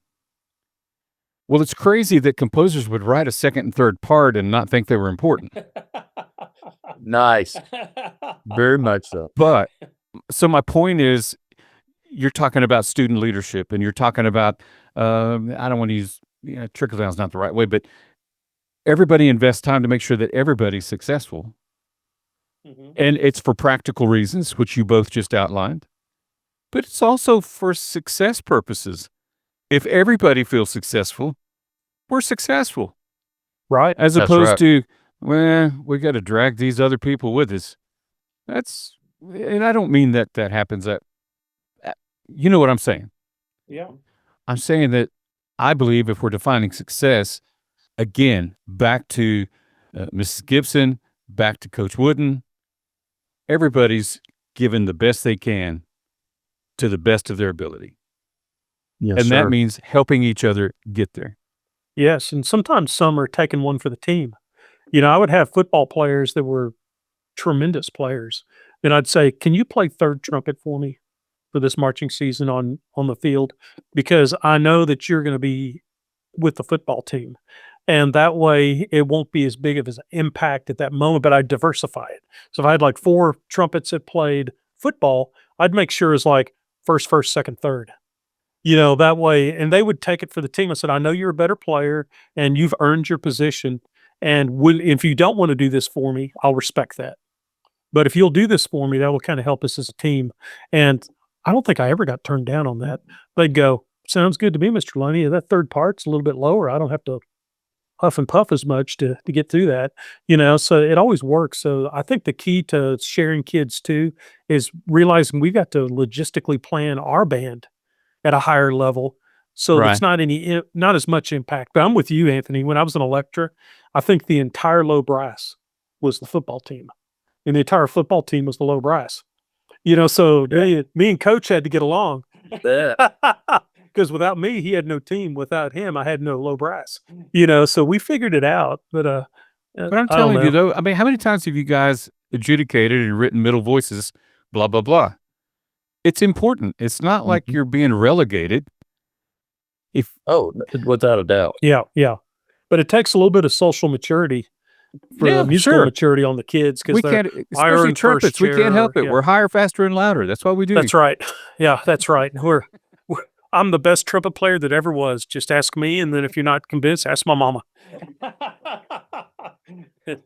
Well, it's crazy that composers would write a second and third part and not think they were important. Nice. Very much so. But, so my point is, you're talking about student leadership and you're talking about, I don't want to use, trickle down is not the right way, but everybody invests time to make sure that everybody's successful. Mm-hmm. And it's for practical reasons, which you both just outlined, but it's also for success purposes. If everybody feels successful, we're successful. Right. As opposed to, well, we got to drag these other people with us. And I don't mean that happens at, you know what I'm saying? Yeah. I'm saying that I believe if we're defining success, again, back to Mrs. Gibson, back to Coach Wooden, everybody's given the best they can to the best of their ability. Yes, and sir. that means helping each other get there. Yes, and sometimes some are taking one for the team. I would have football players that were tremendous players, and I'd say, can you play third trumpet for me for this marching season on the field? Because I know that you're going to be with the football team. And that way it won't be as big of an impact at that moment, but I'd diversify it. So if I had like 4 trumpets that played football, I'd make sure it's like first, second, third. That way, and they would take it for the team. I said, I know you're a better player and you've earned your position. And if you don't want to do this for me, I'll respect that. But if you'll do this for me, that will kind of help us as a team. And I don't think I ever got turned down on that. They'd go, sounds good to me, Mr. Luney. That third part's a little bit lower. I don't have to huff and puff as much to get through that, so it always works. So I think the key to sharing kids too is realizing we've got to logistically plan our band at a higher level So Right. it's not as much impact. But I'm with you, Anthony. When I was an elector, I think the entire low brass was the football team, and the entire football team was the low brass. So me and coach had to get along. Because without me, he had no team. Without him, I had no low brass. So we figured it out. But But I'm I don't telling you, know. though, I mean, how many times have you guys adjudicated and written middle voices, blah, blah, blah? It's important. It's not like Mhm. you're being relegated. Oh, without a doubt. Yeah, yeah. But it takes a little bit of social maturity for Yeah, the musical sure. maturity on the kids because We they're can't, higher especially in first trumpets, we can't help chair. it. Yeah, We're higher, faster, and louder. That's what we do. that's right. Yeah, that's right. I'm the best trumpet player that ever was. Just ask me, and then if you're not convinced, ask my mama.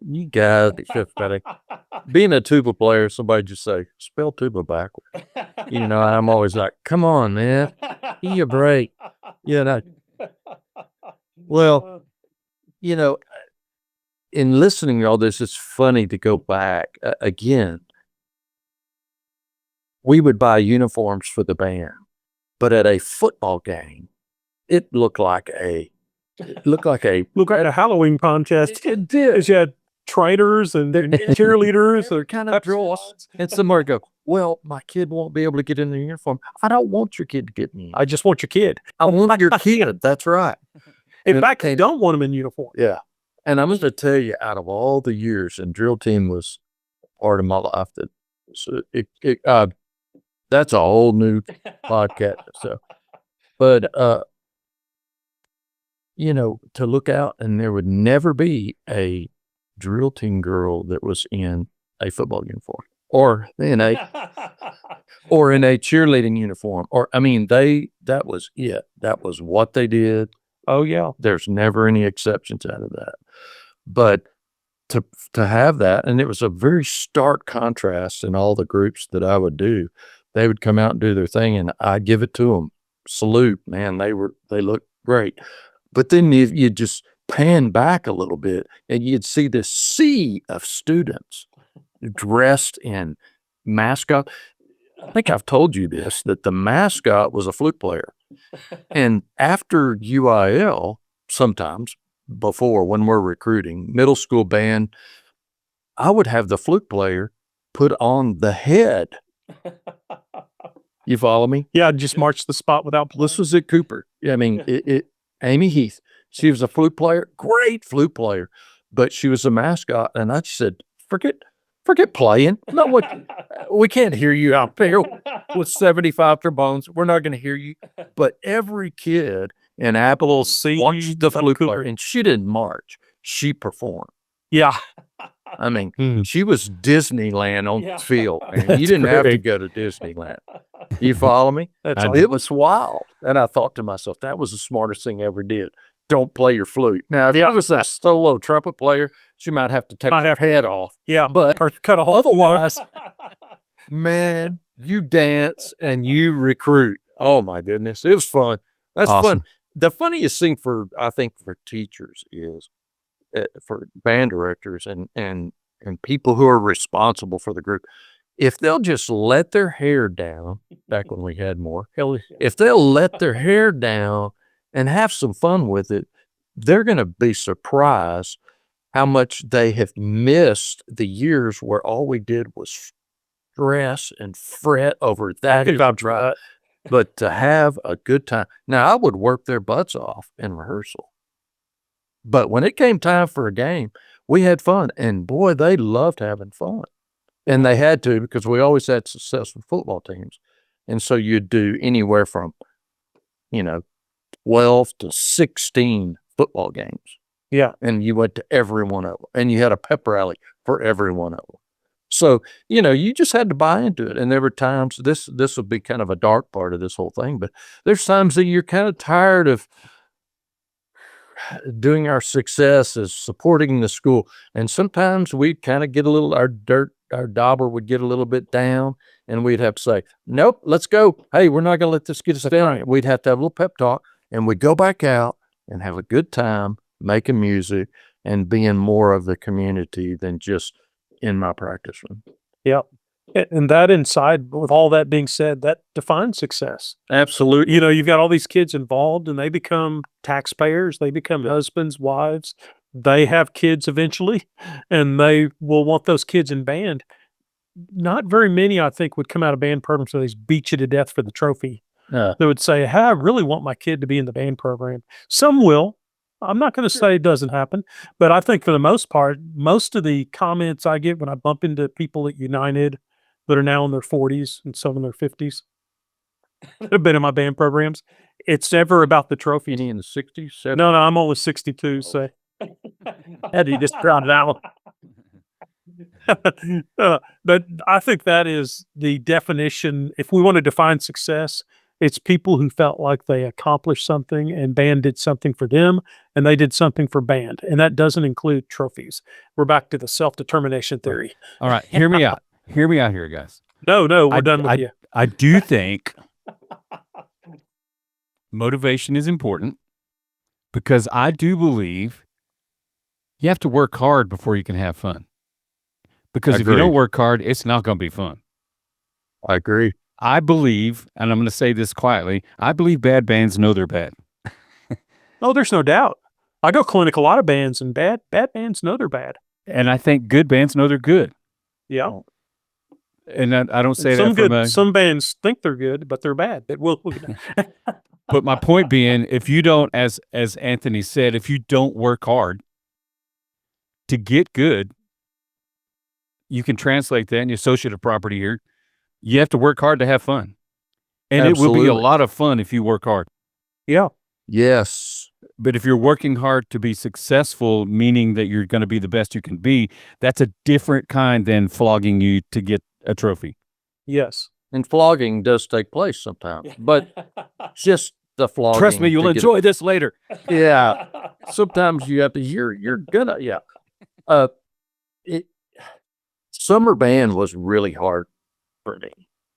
You guys, it's just funny. Being a tuba player, somebody just say, spell tuba backwards. I'm always like, come on, man. Give me a break. Well, in listening to all this, it's funny to go back. Again, we would buy uniforms for the band, but at a football game, it looked like a Look at a Halloween contest. It did. 'Cause you had trainers and cheerleaders. They're kind of draws. And somebody go, well, my kid won't be able to get in the uniform. I don't want your kid to get in. I just want your kid. I want your kid. That's right. In fact, I don't want them in uniform. Yeah. And I'm going to tell you, out of all the years, and drill team was part of my life, that's a whole new podcast. So, but to look out, and there would never be a drill team girl that was in a football uniform or in a cheerleading uniform, that was it. That was what they did. Oh yeah. There's never any exceptions out of that. But to have that, and it was a very stark contrast in all the groups that I would do. They would come out and do their thing, and I'd give it to them. Salute, man. They looked great. But then you just pan back a little bit, and you'd see this sea of students dressed in mascot. I think I've told you this, that the mascot was a flute player. And after UIL, sometimes before, when we're recruiting middle school band, I would have the flute player put on the head. You follow me? Yeah, just march the spot without playing. This was at Cooper. I mean, Amy Heath. She was a flute player, great flute player, but she was a mascot. And I just said, forget playing. No, we can't hear you out there with 75 trombones. We're not going to hear you. But every kid in Apple watched the flute player, and she didn't march. She performed. Yeah. I mean, she was Disneyland on the field. Man. You didn't have to go to Disneyland. You follow me? It was wild. And I thought to myself, that was the smartest thing I ever did. Don't play your flute. Now, if I was a solo trumpet player, she might have to take her head off. Yeah, but or cut a hole. Otherwise, man, you dance and you recruit. Oh my goodness, it was fun. That's Awesome. fun. The funniest thing for teachers is for band directors and people who are responsible for the group. If they'll just let their hair down, back when we had more, if they'll let their hair down and have some fun with it, they're going to be surprised how much they have missed the years where all we did was stress and fret over that. But to have a good time. Now, I would work their butts off in rehearsal. But when it came time for a game, we had fun. And boy, they loved having fun. And they had to, because we always had successful football teams. And so you'd do anywhere from, 12 to 16 football games. Yeah. And you went to every one of them. And you had a pep rally for every one of them. So, you just had to buy into it. And there were times, this would be kind of a dark part of this whole thing, but there's times that you're kind of tired of doing our success as supporting the school. And sometimes we'd kind of get a little, our dauber would get a little bit down, and we'd have to say, nope, let's go. Hey, we're not going to let this get us down. We'd have to have a little pep talk, and we'd go back out and have a good time making music and being more of the community than just in my practice room. Yep. And that inside, with all that being said, that defines success. Absolutely. You know, you've got all these kids involved and they become taxpayers, they become husbands, wives, they have kids eventually, and they will want those kids in band. Not very many, I think, would come out of band programs where they just beat you to death for the trophy. Uh, They would say, "Hey, I really want my kid to be in the band program." Some will. I'm not going to say it doesn't happen, but I think for the most part, most of the comments I get when I bump into people at United that are now in their 40s and some in their 50s that have been in my band programs, it's never about the trophy. any in the 60s, No, I'm only 62, so had to just round it out. But I think that is the definition. If we want to define success, it's people who felt like they accomplished something and band did something for them and they did something for band. And that doesn't include trophies. We're back to the self-determination theory. All right, hear me out. Hear me out here, guys. No, we're I- done with you. I do think motivation is important because I do believe you have to work hard before you can have fun. Because if you Agreed. don't work hard, it's not going to be fun. I agree. I believe, and I'm going to say this quietly, I believe bad bands know they're bad. Oh, there's no doubt. I go clinic a lot of bands and bad bands know they're bad. And I think good bands know they're good. Yeah. And I don't say Some that from some bands think they're good, but they're bad. But my point being, if you don't, as Anthony said, if you don't work hard to get good, you can translate that in the associative property here. You have to work hard to have fun. And it will be a Absolutely. lot of fun if you work hard. Yeah. Yes. But if you're working hard to be successful, meaning that you're going to be the best you can be, that's a different kind than flogging you to get a trophy. Yes. And flogging does take place sometimes, but just the flogging. Trust me, you'll to get- enjoy this later. Yeah. Sometimes you have to, you're gonna, yeah. Summer band was really hard for me,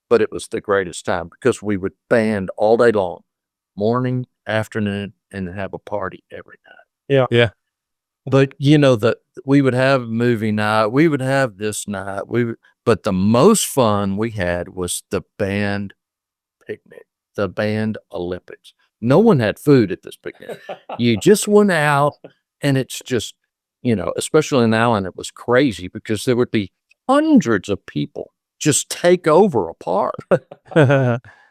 but it was the greatest time because we would band all day long, morning, afternoon, and then have a party every night. Yeah. But you know that we would have movie night, we would have this night, but the most fun we had was the band picnic, the band Olympics. No one had food at this picnic. You just went out, and it's just, especially in Allen, it was crazy because there would be hundreds of people just take over a park.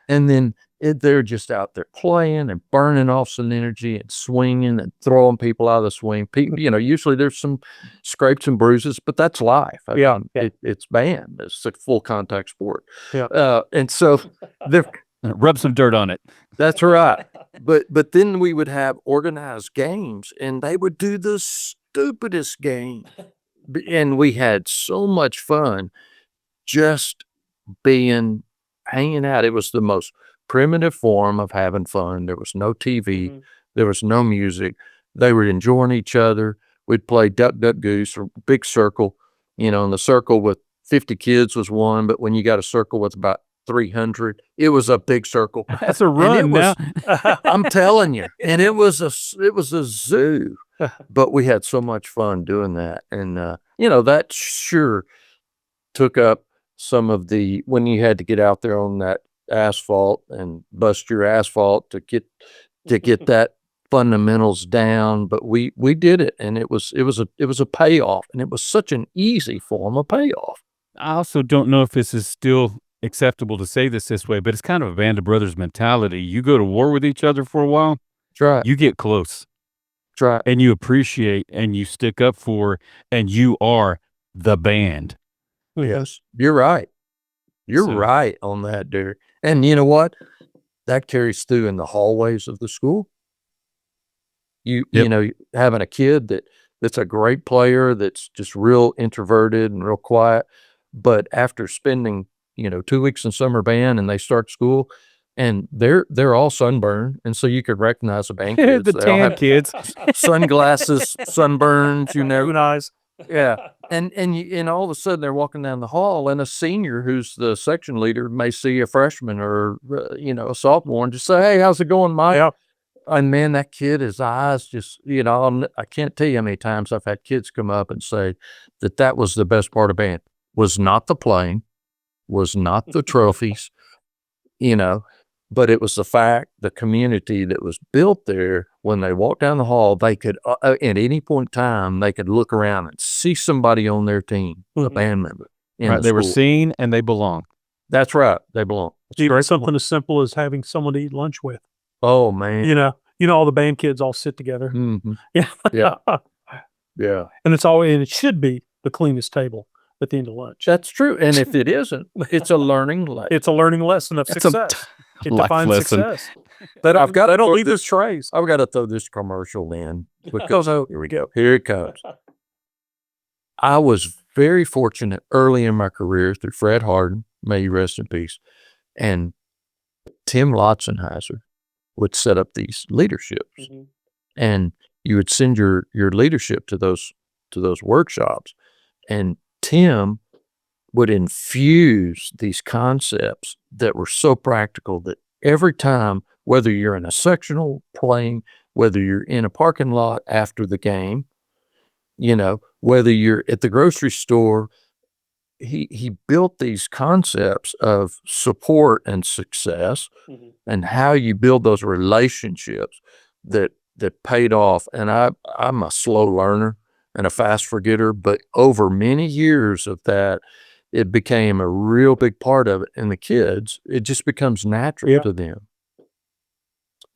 And then they're just out there playing and burning off some energy and swinging and throwing people out of the swing. People, usually there's some scrapes and bruises, but that's life. I mean, it's band. It's a full contact sport. Yeah. And so Rub some dirt on it. that's right. But then we would have organized games, and they would do the stupidest game. And we had so much fun just hanging out. It was the most primitive form of having fun. There was no TV. Mhm. There was no music. They were enjoying each other. We'd play duck, duck, goose or big circle, and the circle with 50 kids was one. But when you got a circle with about 300, it was a big circle. That's a And run it was- now. I'm telling you. And it was a zoo, but we had so much fun doing that. And, that sure took up some of when you had to get out there on that asphalt and bust your asphalt to get that fundamentals down. But we did it, and it was a payoff, and it was such an easy form of payoff. I also don't know if this is still acceptable to say this way, but it's kind of a band of brothers mentality. You go to war with each other for a while, Try, you get close try. and you appreciate and you stick up for, and you are the band. Yes, you're right. You're So- right on that, Derek. And you know what? That carries through in the hallways of the school. You Yep. having a kid that's a great player, that's just real introverted and real quiet, but after spending 2 weeks in summer band, and they start school, and they're all sunburned, and so you could recognize the band kids. The They all tan have kids. sunglasses, sunburns, Blue eyes. yeah. And all of a sudden they're walking down the hall, and a senior who's the section leader may see a freshman or, a sophomore and just say, "Hey, how's it going, Mike?" Yeah. And man, that kid, his eyes just, I can't tell you how many times I've had kids come up and say that was the best part of band, was not the playing, was not the trophies, but it was the community that was built there. When they walked down the hall, they could, at any point in time, they could look around and see somebody on their team, a band member. Right. They were seen and they belonged. That's right. They belong. Even something as simple as having someone to eat lunch with. Oh, man. All the band kids all sit together. Mm-hmm. Yeah. Yeah. Yeah. And it should be the cleanest table at the end of lunch. That's true. And if it isn't, it's a learning lesson. It's a learning lesson of success. It life defines lesson. success. They don't leave those trays. I've got to throw this commercial in because here we go. Here it comes. I was very fortunate early in my career through Fred Hardin, may he rest in peace, and Tim Lotzenheiser would set up these leaderships, and you would send your leadership to those workshops, and Tim would infuse these concepts that were so practical that every time, whether you're in a sectional playing, whether you're in a parking lot after the game, whether you're at the grocery store, he built these concepts of support and success and how you build those relationships that paid off. And I'm a slow learner and a fast forgetter, but over many years of that, it became a real big part of it. And the kids, it just becomes natural to them.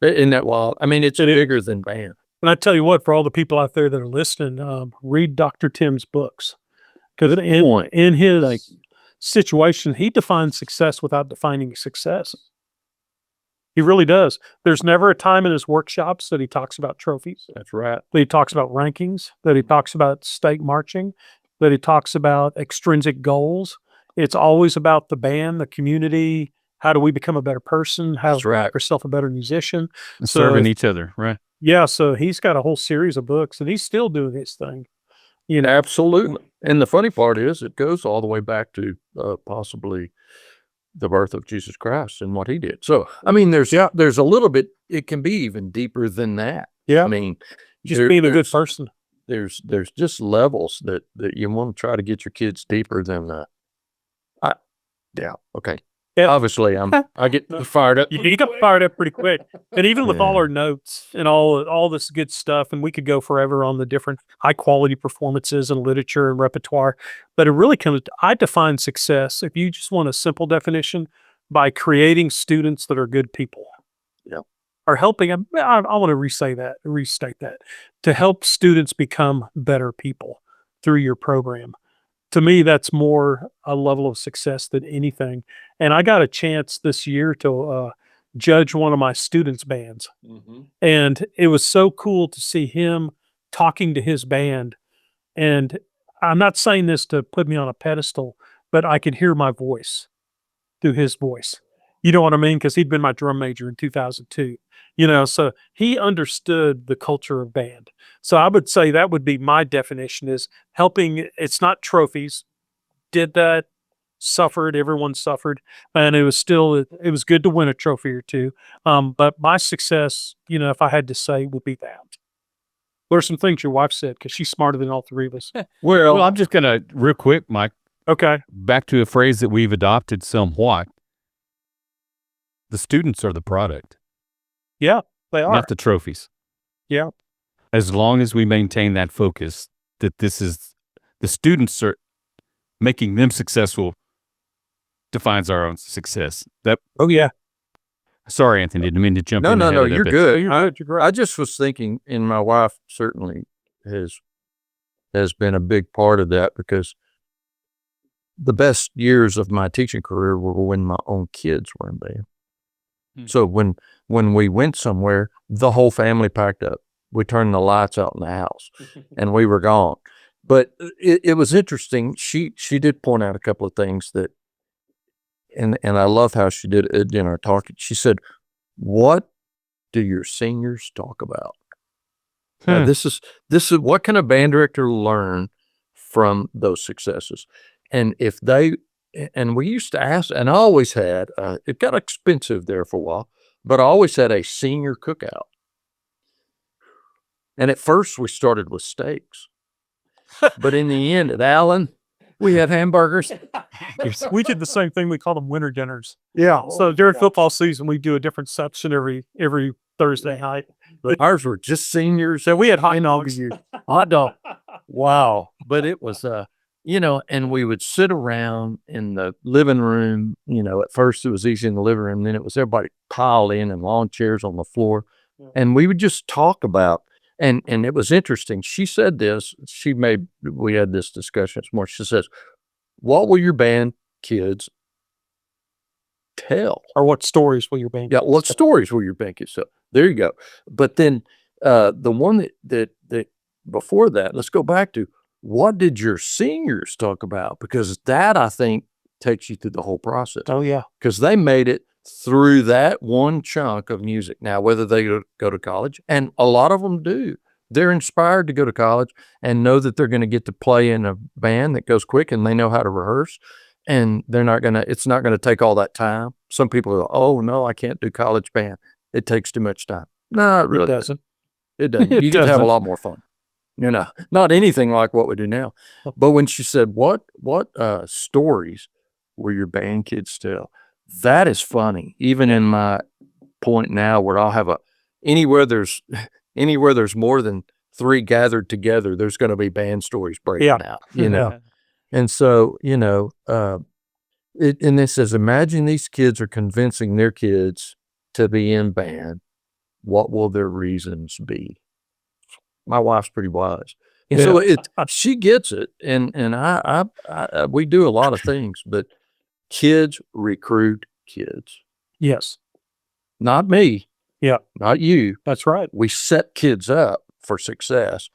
Isn't that wild? I mean, it's bigger than band. And I tell you what, for all the people out there that are listening, read Dr. Tim's books. Because in his situation, he defines success without defining success. He really does. There's never a time in his workshops that he talks about trophies. That's right. That he talks about rankings, that he talks about stake marching, that he talks about extrinsic goals. It's always about the band, the community. How do we become a better person? How to make yourself a better musician? And serving each other, right? Yeah, so he's got a whole series of books, and he's still doing his thing. Absolutely. And the funny part is it goes all the way back to possibly the birth of Jesus Christ and what he did. So, I mean, there's a little bit, it can be even deeper than that. Yeah. I mean, just being a good person. There's just levels that you want to try to get your kids deeper than okay. Yeah. Obviously, I get fired up. You got fired up pretty quick. And even with all our notes and all this good stuff, and we could go forever on the different high quality performances and literature and repertoire, but it really comes to, I define success, if you just want a simple definition, by creating students that are good people. Yeah. Or helping them, I want to restate that, to help students become better people through your program. To me, that's more a level of success than anything. And I got a chance this year to judge one of my students' bands. And it was so cool to see him talking to his band. And I'm not saying this to put me on a pedestal, but I could hear my voice through his voice. You know what I mean? Because he'd been my drum major in 2002. So he understood the culture of band. So I would say that would be my definition, is helping. It's not trophies. Did that, suffered, everyone suffered. And it was good to win a trophy or two. But my success, if I had to say, would be that. What are some things your wife said? Because she's smarter than all three of us. Well, I'm just going to, real quick, Mike. Okay. Back to a phrase that we've adopted somewhat. The students are the product. Yeah, they are. Not the trophies. Yeah. As long as we maintain that focus, that this is, the students are making them successful, defines our own success. Oh, yeah. Sorry, Anthony, didn't mean to jump in. No, you're good. You're great. I just was thinking, and my wife certainly has been a big part of that, because the best years of my teaching career were when my own kids were in band. So when we went somewhere, the whole family packed up. We turned the lights out in the house and we were gone. But it was interesting. She did point out a couple of things that, and I love how she did it in our talk. She said, "What do your seniors talk about?" Now, this is what can a band director learn from those successes? And and we used to ask, and I always had, it got expensive there for a while, but I always had a senior cookout. And at first we started with steaks, but in the end, at Allen, We had hamburgers. We did the same thing. We call them winter dinners. Yeah. So during football season, we do a different section every Thursday night. But ours were just seniors. So we had hot dogs. Hot dog. Wow. But it was, and we would sit around in the living room. At first it was easy in the living room. Then it was everybody piled in and lawn chairs on the floor. And we would just talk about, and it was interesting. She said this, we had this discussion this morning. She says, what will your band kids tell? Or what stories will your band? Yeah. What stories will your band kids tell? There you go. But then the one that before that, let's go back to, what did your seniors talk about? Because that, I think, takes you through the whole process. Oh yeah. Because they made it through that one chunk of music. Now, whether they go to college, and a lot of them do, they're inspired to go to college and know that they're going to get to play in a band that goes quick and they know how to rehearse, and it's not going to take all that time. Some people are, oh no, I can't do college band. It takes too much time. No, it really doesn't. It doesn't. You get to have a lot more fun. Not anything like what we do now. But when she said, what stories will your band kids tell? That is funny. Even in my point now where I'll have anywhere there's more than 3 gathered together, there's going to be band stories breaking out, And so, and it says, imagine these kids are convincing their kids to be in band. What will their reasons be? My wife's pretty wise. And so she gets it. And we do a lot of things, but kids recruit kids. Yes. Not me. Yeah. Not you. That's right. We set kids up for success.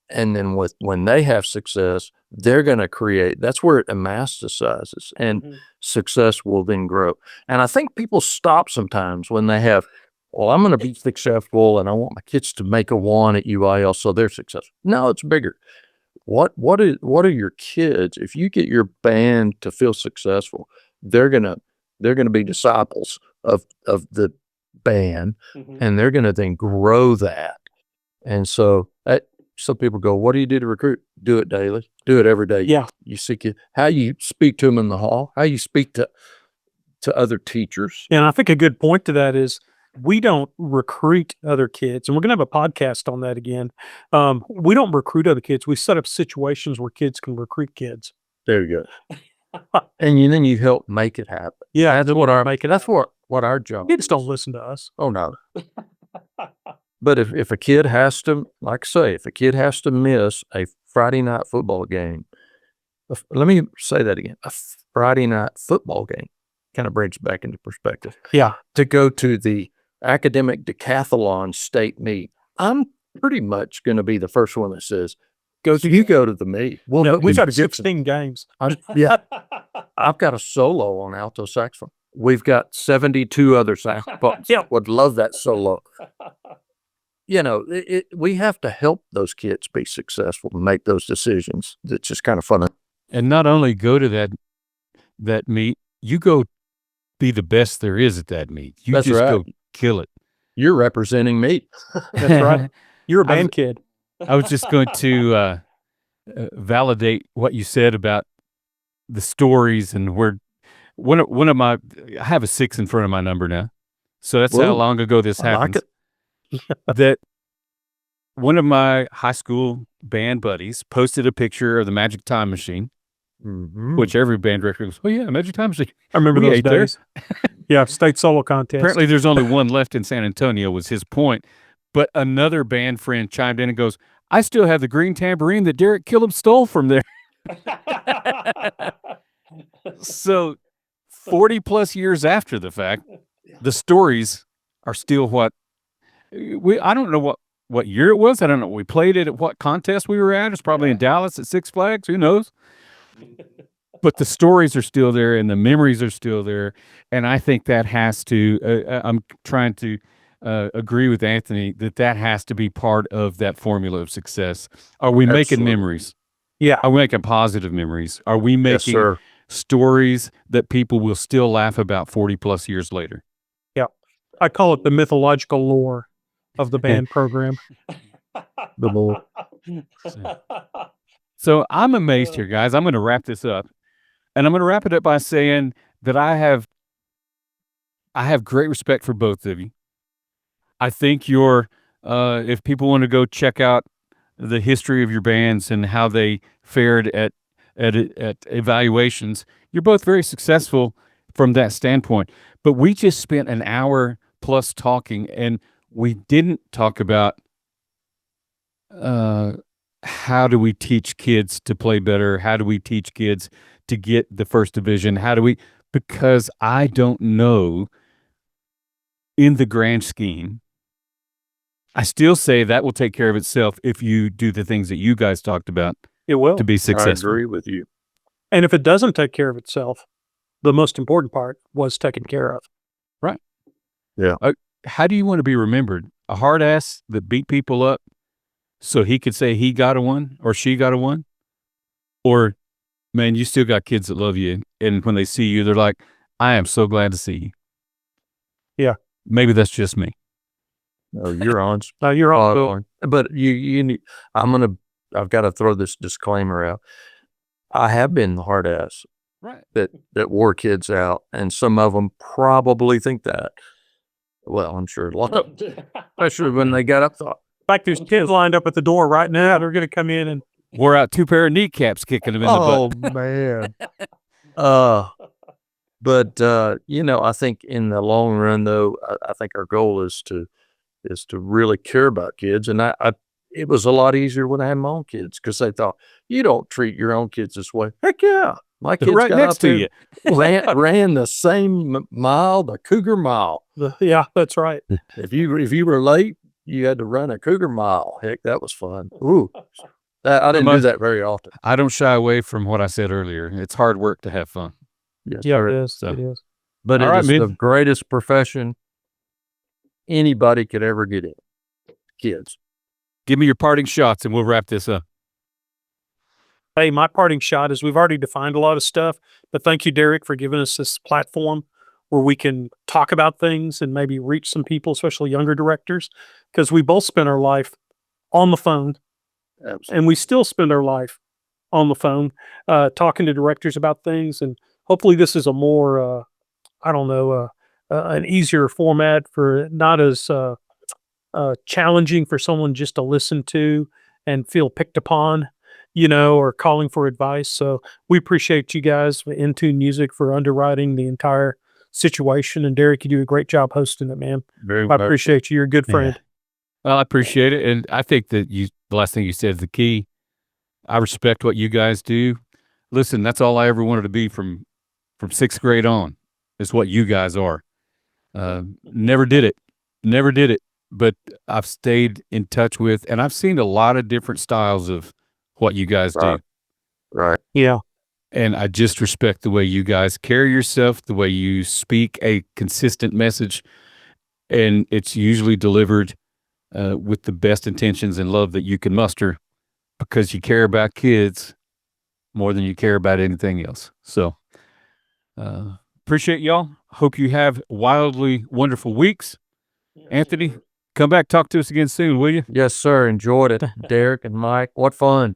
And then when they have success, they're going to create, that's where it amasticizes, and success will then grow. And I think people stop sometimes when they have, well, I'm going to be successful and I want my kids to make a 1 at UIL so they're successful. No, it's bigger. What are your kids? If you get your band to feel successful, they're gonna be disciples of the band, and they're gonna then grow that. And so some people go, what do you do to recruit? Do it daily. Do it every day. Yeah. You seek it. How you speak to them in the hall. How you speak to other teachers. And I think a good point to that is, we don't recruit other kids, and we're going to have a podcast on that again. We don't recruit other kids. We set up situations where kids can recruit kids. There you go. And then you help make it happen. Yeah. That's what our job Kids don't listen to us. Oh, no. But if a kid has to, like I say, if a kid has to miss a Friday night football game, let me say that again, a Friday night football game kind of brings it back into perspective. Yeah. To go to the academic decathlon state meet, I'm pretty much going to be the first one that says, go to the meet. Well, no, we've got 16 games. I've got a solo on alto saxophone. We've got 72 other saxophones. Would love that solo. We have to help those kids be successful and make those decisions. It's just kind of fun. And not only go to that meet, you go be the best there is at that meet. You That's just right. go kill it. You're representing me. That's right. You're a band kid. I was just going to validate what you said about the stories, and where I have a 6 in front of my number now. So that's how long ago this happened. That one of my high school band buddies posted a picture of the Magic Time Machine, which every band director goes, oh yeah, Magic Time Machine. I remember those days. Yeah, state solo contest. Apparently there's only one left in San Antonio, was his point. But another band friend chimed in and goes, I still have the green tambourine that Derrick Killum stole from there. So 40 plus years after the fact, the stories are still I don't know what year it was. I don't know. We played it at what contest we were at. It's probably in Dallas at Six Flags. Who knows? But the stories are still there and the memories are still there. And I think that has to, I'm trying to agree with Anthony that has to be part of that formula of success. Are we making memories? Yeah. Are we making positive memories? Are we making stories that people will still laugh about 40 plus years later? Yeah. I call it the mythological lore of the band program. The lore. So I'm amazed here, guys. I'm going to wrap this up, and I'm going to wrap it up by saying that I have great respect for both of you. I think if people want to go check out the history of your bands and how they fared at evaluations, you're both very successful from that standpoint. But we just spent an hour plus talking, and we didn't talk about how do we teach kids to play better? How do we teach kids to get the first division? Because I don't know in the grand scheme. I still say that will take care of itself if you do the things that you guys talked about It will. to be successful. I agree with you. And if it doesn't take care of itself, the most important part was taken care of. Right. Yeah. How do you want to be remembered? A hard ass that beat people up so he could say he got a one or she got a one? Or, man, you still got kids that love you, and when they see you, they're like, I am so glad to see you. Yeah. Maybe that's just me. No, you're on. No, you're on. Bill. But I've got to throw this disclaimer out. I have been the hard ass Right. that wore kids out, and some of them probably think that. Well, I'm sure a lot of them, especially when they got up. Thought, In fact, there's kids lined up at the door right now. They're going to come in and Wore out 2 pair of kneecaps kicking them in the butt. oh man. But I think in the long run, though, I think our goal is to really care about kids, and it was a lot easier when I had my own kids because they thought you don't treat your own kids this way. Heck yeah, my kids right got next up to there, ran the same mile, the Cougar Mile. yeah, that's right. If you were late, you had to run a Cougar Mile. Heck, that was fun. Ooh, I didn't do that very often. I don't shy away from what I said earlier. It's hard work to have fun. Yes, Yeah, sir. it is. So- It is. But All it right, is man. the greatest profession anybody could ever get in. Kids. Give me your parting shots, and we'll wrap this up. Hey, my parting shot is we've already defined a lot of stuff, but thank you, Derrick, for giving us this platform where we can talk about things and maybe reach some people, especially younger directors, because we both spend our life on the phone, Absolutely. and we still spend our life on the phone talking to directors about things. And hopefully this is a more, an easier format for not as challenging for someone just to listen to and feel picked upon, or calling for advice. So we appreciate you guys, Intune Music, for underwriting the entire situation. And Derrick, you do a great job hosting it, man. Very I appreciate you. You're a good friend. Well, I appreciate it, and I think that the last thing you said is the key. I respect what you guys do. Listen, that's all I ever wanted to be from 6th grade on. Is what you guys are. Never did it, but I've stayed in touch with, and I've seen a lot of different styles of what you guys do. Right. Yeah. And I just respect the way you guys carry yourself, the way you speak a consistent message, and it's usually delivered with the best intentions and love that you can muster because you care about kids more than you care about anything else. So appreciate y'all. Hope you have wildly wonderful weeks. Anthony, come back, talk to us again soon, will you? Yes, sir. Enjoyed it. Derrick and Mike. What fun.